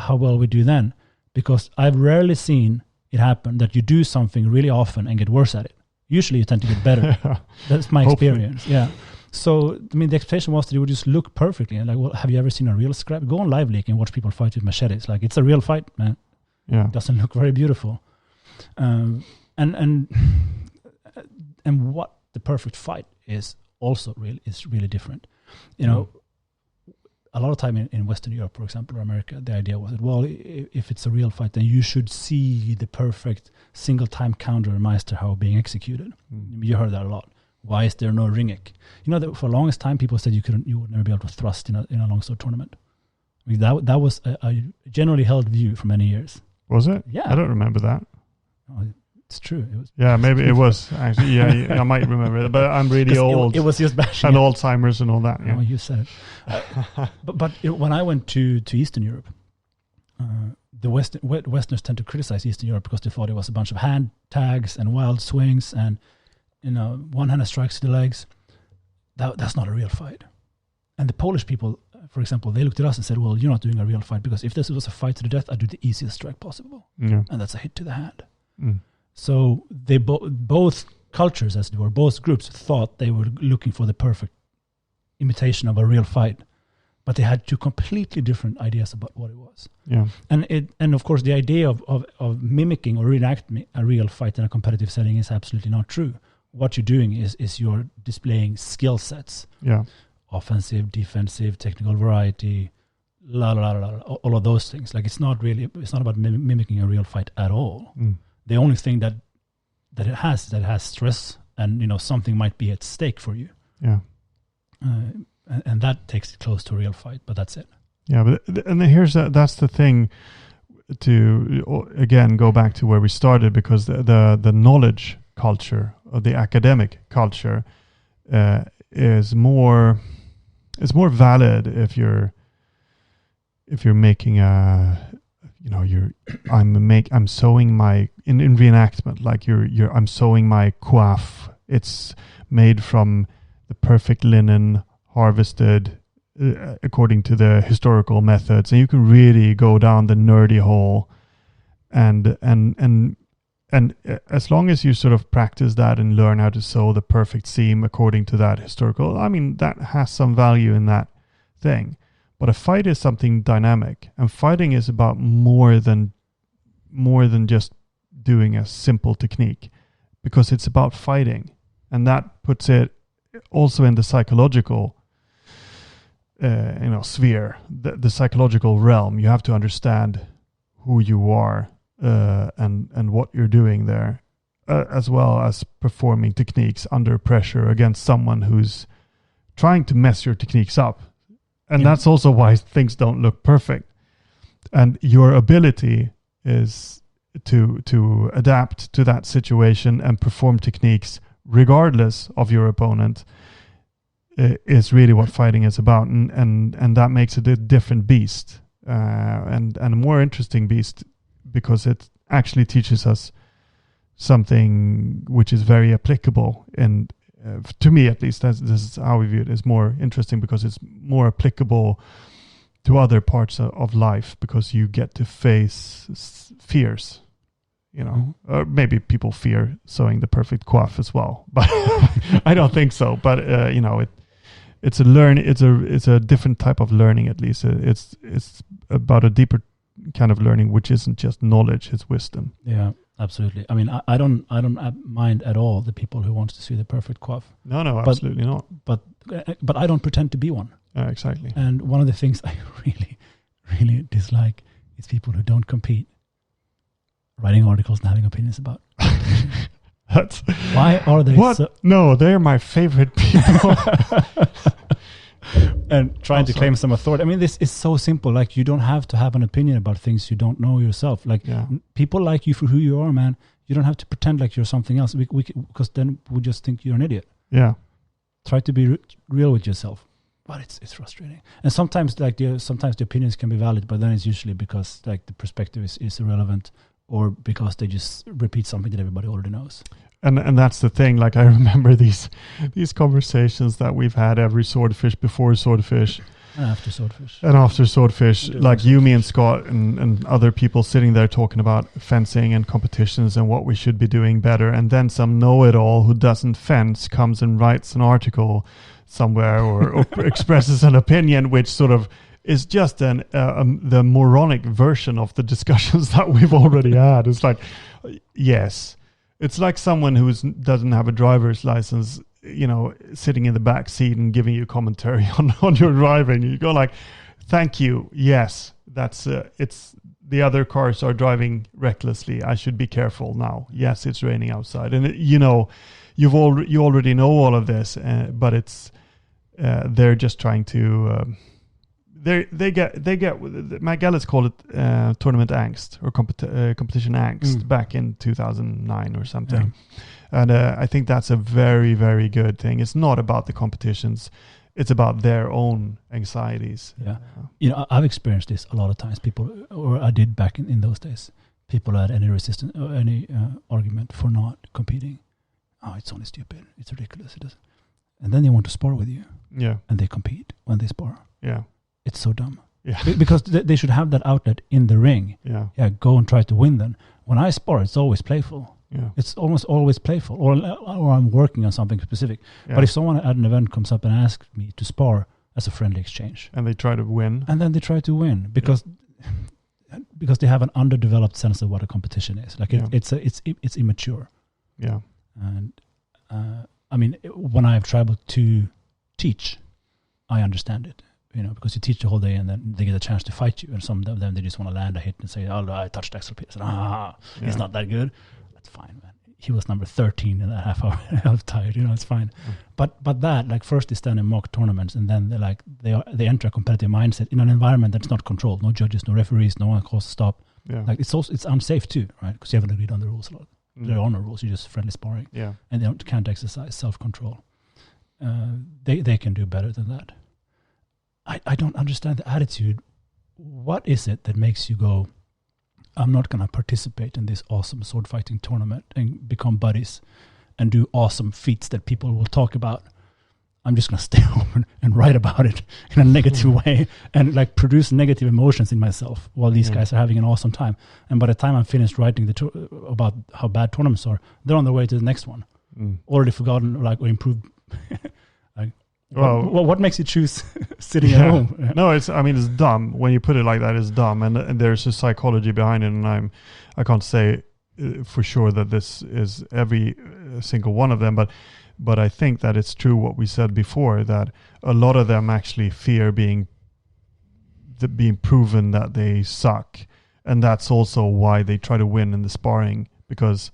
well we do then. Because I've rarely seen it happen that you do something really often and get worse at it. Usually you tend to get better. That's my experience. Yeah. So, I mean, the expectation was that it would just look perfectly. And like, well, have you ever seen a real scrap? Go on Live Leak and watch people fight with machetes. Like, it's a real fight, man. Yeah. It doesn't look very beautiful. And what the perfect fight is also really different. You know, a lot of time in Western Europe, for example, or America, the idea was that, well, if it's a real fight, then you should see the perfect single time counter Meisterhau being executed. You heard that a lot. Why is there no ringek? You know, that for the longest time, people said you would never be able to thrust in a longsword tournament. I mean, that was a generally held view for many years. Was it? Yeah. I don't remember that. Oh, it's true. It was. Yeah, maybe it was actually. Yeah, I might remember it, but I'm really old. It was just bashing. And Alzheimer's and all that. Yeah. Oh, you said it. but when I went to Eastern Europe, the Westerners tend to criticize Eastern Europe because they thought it was a bunch of hand tags and wild swings and, you know, one-handed strikes to the legs. That's not a real fight. And the Polish people, for example, they looked at us and said, well, you're not doing a real fight, because if this was a fight to the death, I'd do the easiest strike possible. Yeah. And that's a hit to the hand. So they both cultures, as it were, both groups thought they were looking for the perfect imitation of a real fight, but they had two completely different ideas about what it was. Yeah. And of course, the idea of mimicking or reenacting a real fight in a competitive setting is absolutely not true. What you're doing is you're displaying skill sets. Yeah. Offensive, defensive, technical variety, all of those things. Like, it's not about mimicking a real fight at all. The only thing that it has stress, and, you know, something might be at stake for you. Yeah. And that takes it close to a real fight, but that's it. Yeah, but that's the thing, to again go back to where we started, because the knowledge culture, or the academic culture, is more valid if you're making a, you know, I'm sewing my in reenactment, like I'm sewing my coif. It's made from the perfect linen, harvested according to the historical methods, and you can really go down the nerdy hole, and as long as you sort of practice that and learn how to sew the perfect seam according to that historical, I mean, that has some value in that thing. But a fight is something dynamic, and fighting is about more than just doing a simple technique. because it's about fighting, and that puts it also in the psychological sphere, the psychological realm. You have to understand who you are and what you're doing there, as well as performing techniques under pressure against someone who's trying to mess your techniques up. And that's also why things don't look perfect. And your ability is to adapt to that situation and perform techniques regardless of your opponent is really what fighting is about. And that makes it a different beast, and a more interesting beast, because it actually teaches us something which is very applicable. And to me, at least, this is how we view it. It's more interesting because it's more applicable to other parts of life, because you get to face fears. Or maybe people fear sewing the perfect coif as well, but I don't think so. But it's a different type of learning. At least it's about a deeper kind of learning, which isn't just knowledge; it's wisdom. Yeah, absolutely. I mean, I don't mind at all the people who want to see the perfect coif. No, absolutely not. But I don't pretend to be one. Exactly. And one of the things I really, really dislike is people who don't compete, writing articles and having opinions about. Why are they? What? No, they're my favorite people. And trying to claim some authority. I mean, this is so simple. Like, you don't have to have an opinion about things you don't know yourself. Like, people like you for who you are, man. You don't have to pretend like you're something else, because then we just think you're an idiot. Yeah. Try to be real with yourself. But it's frustrating. And sometimes the opinions can be valid, but then it's usually because like the perspective is irrelevant, or because they just repeat something that everybody already knows. And that's the thing. Like, I remember these conversations that we've had every Swordfish, before Swordfish, and after Swordfish, like you, me, and Scott, and other people sitting there talking about fencing and competitions and what we should be doing better. And then some know-it-all who doesn't fence comes and writes an article somewhere or expresses an opinion which sort of is just the moronic version of the discussions that we've already had. It's like, yes, it's like someone who doesn't have a driver's license, sitting in the back seat and giving you commentary on your driving. You go like, thank you. Yes, that's it's the other cars are driving recklessly. I should be careful now. Yes, it's raining outside, and you already know all of this, but it's they're just trying to. They get Mike Gallis called it tournament angst or competition angst back in 2009 or something, and I think that's a very, very good thing. It's not about the competitions; it's about their own anxieties. Yeah, I've experienced this a lot of times. People, or I did back in those days. People had any resistance or any argument for not competing. Oh, it's only stupid. It's ridiculous. It is, and then they want to spar with you. Yeah, and they compete when they spar. Yeah. It's so dumb. Yeah. Because they should have that outlet in the ring. Yeah. Yeah, go and try to win then. When I spar, it's always playful. Yeah. It's almost always playful. Or I'm working on something specific. Yeah. But if someone at an event comes up and asks me to spar as a friendly exchange. And they try to win. And then they try to win. Because they have an underdeveloped sense of what a competition is. Like it's immature. Yeah. And I mean, when I have traveled to teach, I understand it. Because you teach the whole day and then they get a chance to fight you. And some of them, they just want to land a hit and say, oh, I touched Axel Peters. He's not that good. That's fine, man. He was number 13 in a half hour. I was tired, it's fine. But that, like, first they stand in mock tournaments, and then they enter a competitive mindset in an environment that's not controlled. No judges, no referees, no one calls to stop. Yeah. Like, it's unsafe too, right? Because you haven't agreed on the rules a lot. There are no rules. You're just friendly sparring. Yeah. And they can't exercise self-control. They can do better than that. I don't understand the attitude. What is it that makes you go, I'm not going to participate in this awesome sword fighting tournament and become buddies and do awesome feats that people will talk about? I'm just going to stay home and write about it in a negative way and like produce negative emotions in myself while these guys are having an awesome time. And by the time I'm finished writing about how bad tournaments are, they're on their way to the next one. Already forgotten, or improved. Well, what makes you choose sitting at home? No, it's dumb. When you put it like that, it's dumb. And there's a psychology behind it. And I can't say for sure that this is every single one of them, but I think that it's true what we said before, that a lot of them actually fear being proven that they suck, and that's also why they try to win in the sparring, because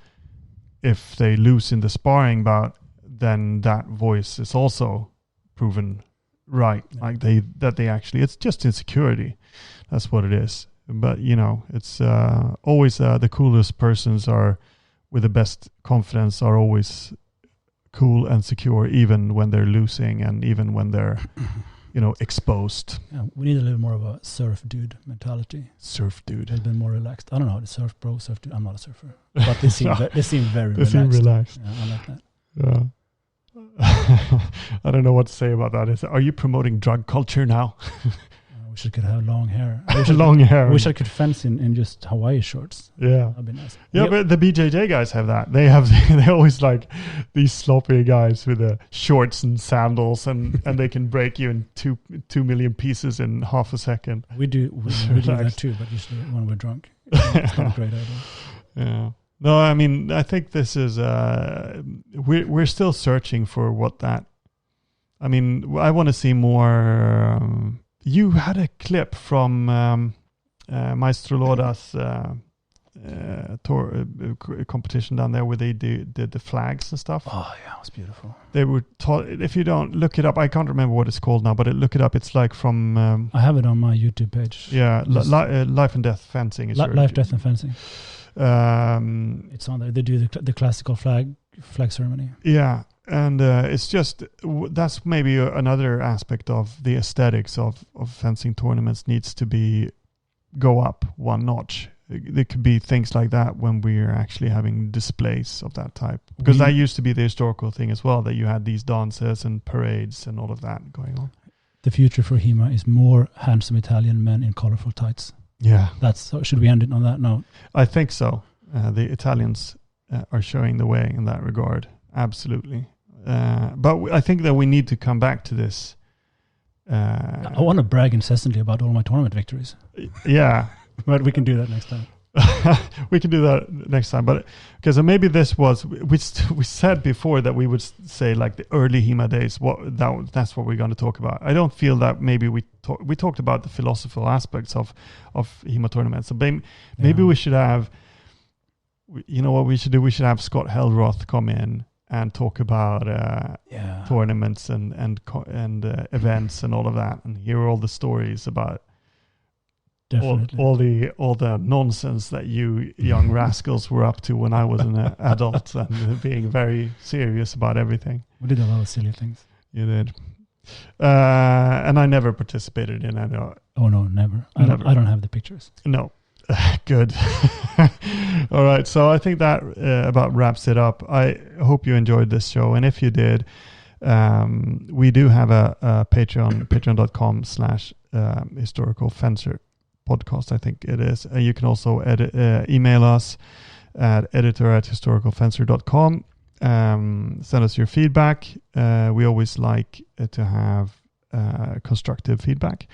if they lose in the sparring bout, then that voice is also proven right. Like they actually, it's just insecurity. That's what it is. But it's always the coolest persons are with the best confidence are always cool and secure, even when they're losing and even when they're exposed. Yeah, we need a little more of a surf dude mentality. Surf dude. A little bit more relaxed. I don't know, the surf bro, surf dude. I'm not a surfer, but they seem very they relaxed. Seem relaxed. Yeah, I like that. Yeah. I don't know what to say about that. Are you promoting drug culture now? I wish I could have long hair. Long hair. I wish I could fence in just Hawaii shorts. Yeah. That'd be nice. Yeah, but the BJJ guys have that. They always like these sloppy guys with the shorts and sandals, and they can break you in 2 million pieces in half a second. We do that too, but usually when we're drunk. It's not a great idea. Yeah. No, I mean, I think this is we're still searching for what that. I mean, I want to see more. You had a clip from Maestro Loda's tour competition down there where they did the flags and stuff. Oh yeah, it was beautiful. They were taught. If you don't look it up, I can't remember what it's called now, but look it up. It's like from. I have it on my YouTube page. Yeah, Life and Death Fencing. Life, Death, and Fencing. It's on there. They do the classical flag ceremony. Yeah, and it's just that's maybe another aspect of the aesthetics of fencing tournaments needs to go up one notch. There could be things like that when we're actually having displays of that type, because that used to be the historical thing as well, that you had these dances and parades and all of that going on. The future for HEMA is more handsome Italian men in colorful tights. Yeah. Should we end it on that note? I think so. The Italians are showing the way in that regard. Absolutely. But I think that we need to come back to this. I want to brag incessantly about all my tournament victories. Yeah. But we can do that next time. We can do that next time. But because maybe this was, we said before that we would say like the early HEMA days. That's what we're going to talk about. I don't feel that maybe we talked about the philosophical aspects of HEMA tournaments. So maybe we should have, what we should do? We should have Scott Hellroth come in and talk about tournaments and events and all of that, and hear all the stories about all the nonsense that you young rascals were up to when I was an adult, and being very serious about everything. We did a lot of silly things. You did. And I never participated in any. Oh no, never. I don't have the pictures. No. Good. All right. So I think that about wraps it up. I hope you enjoyed this show. And if you did, we do have a Patreon, patreon.com/historical fencer podcast, I think it is. You can also email us at editor@historicalfencer.com. Send us your feedback. We always like to have constructive feedback.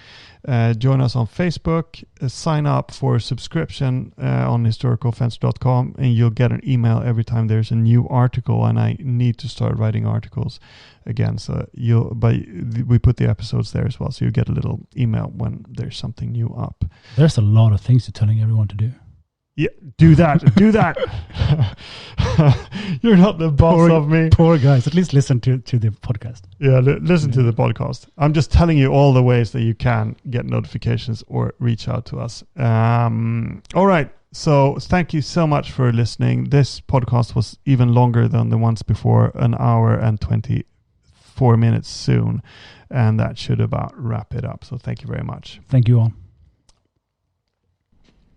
Join us on Facebook. Sign up for subscription on historicalfencer.com, and you'll get an email every time there's a new article. And I need to start writing articles again, so we put the episodes there as well, so you get a little email when there's something new up. There's a lot of things you're telling everyone to do. Yeah, do that. Do that. You're not the boss of me. Poor guys. At least listen to the podcast. Yeah, listen to the podcast. I'm just telling you all the ways that you can get notifications or reach out to us. All right. So thank you so much for listening. This podcast was even longer than the ones before, 1 hour and 24 minutes soon. And that should about wrap it up. So thank you very much. Thank you all.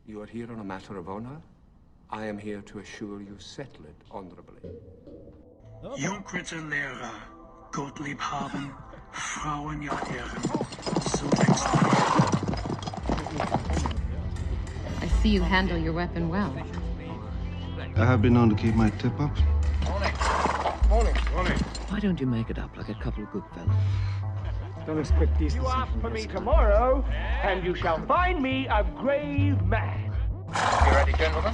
You are here on a matter of honor. I am here to assure you settle it honorably. Junkerte Lehrer, Gottlieb haben, Frauen ja Ehren. So wächst I see you handle your weapon well. I have been known to keep my tip up. Morning. Why don't you make it up like a couple of good fellas? Don't expect decency. You ask for me tomorrow, and you shall find me a grave man. You ready, gentlemen?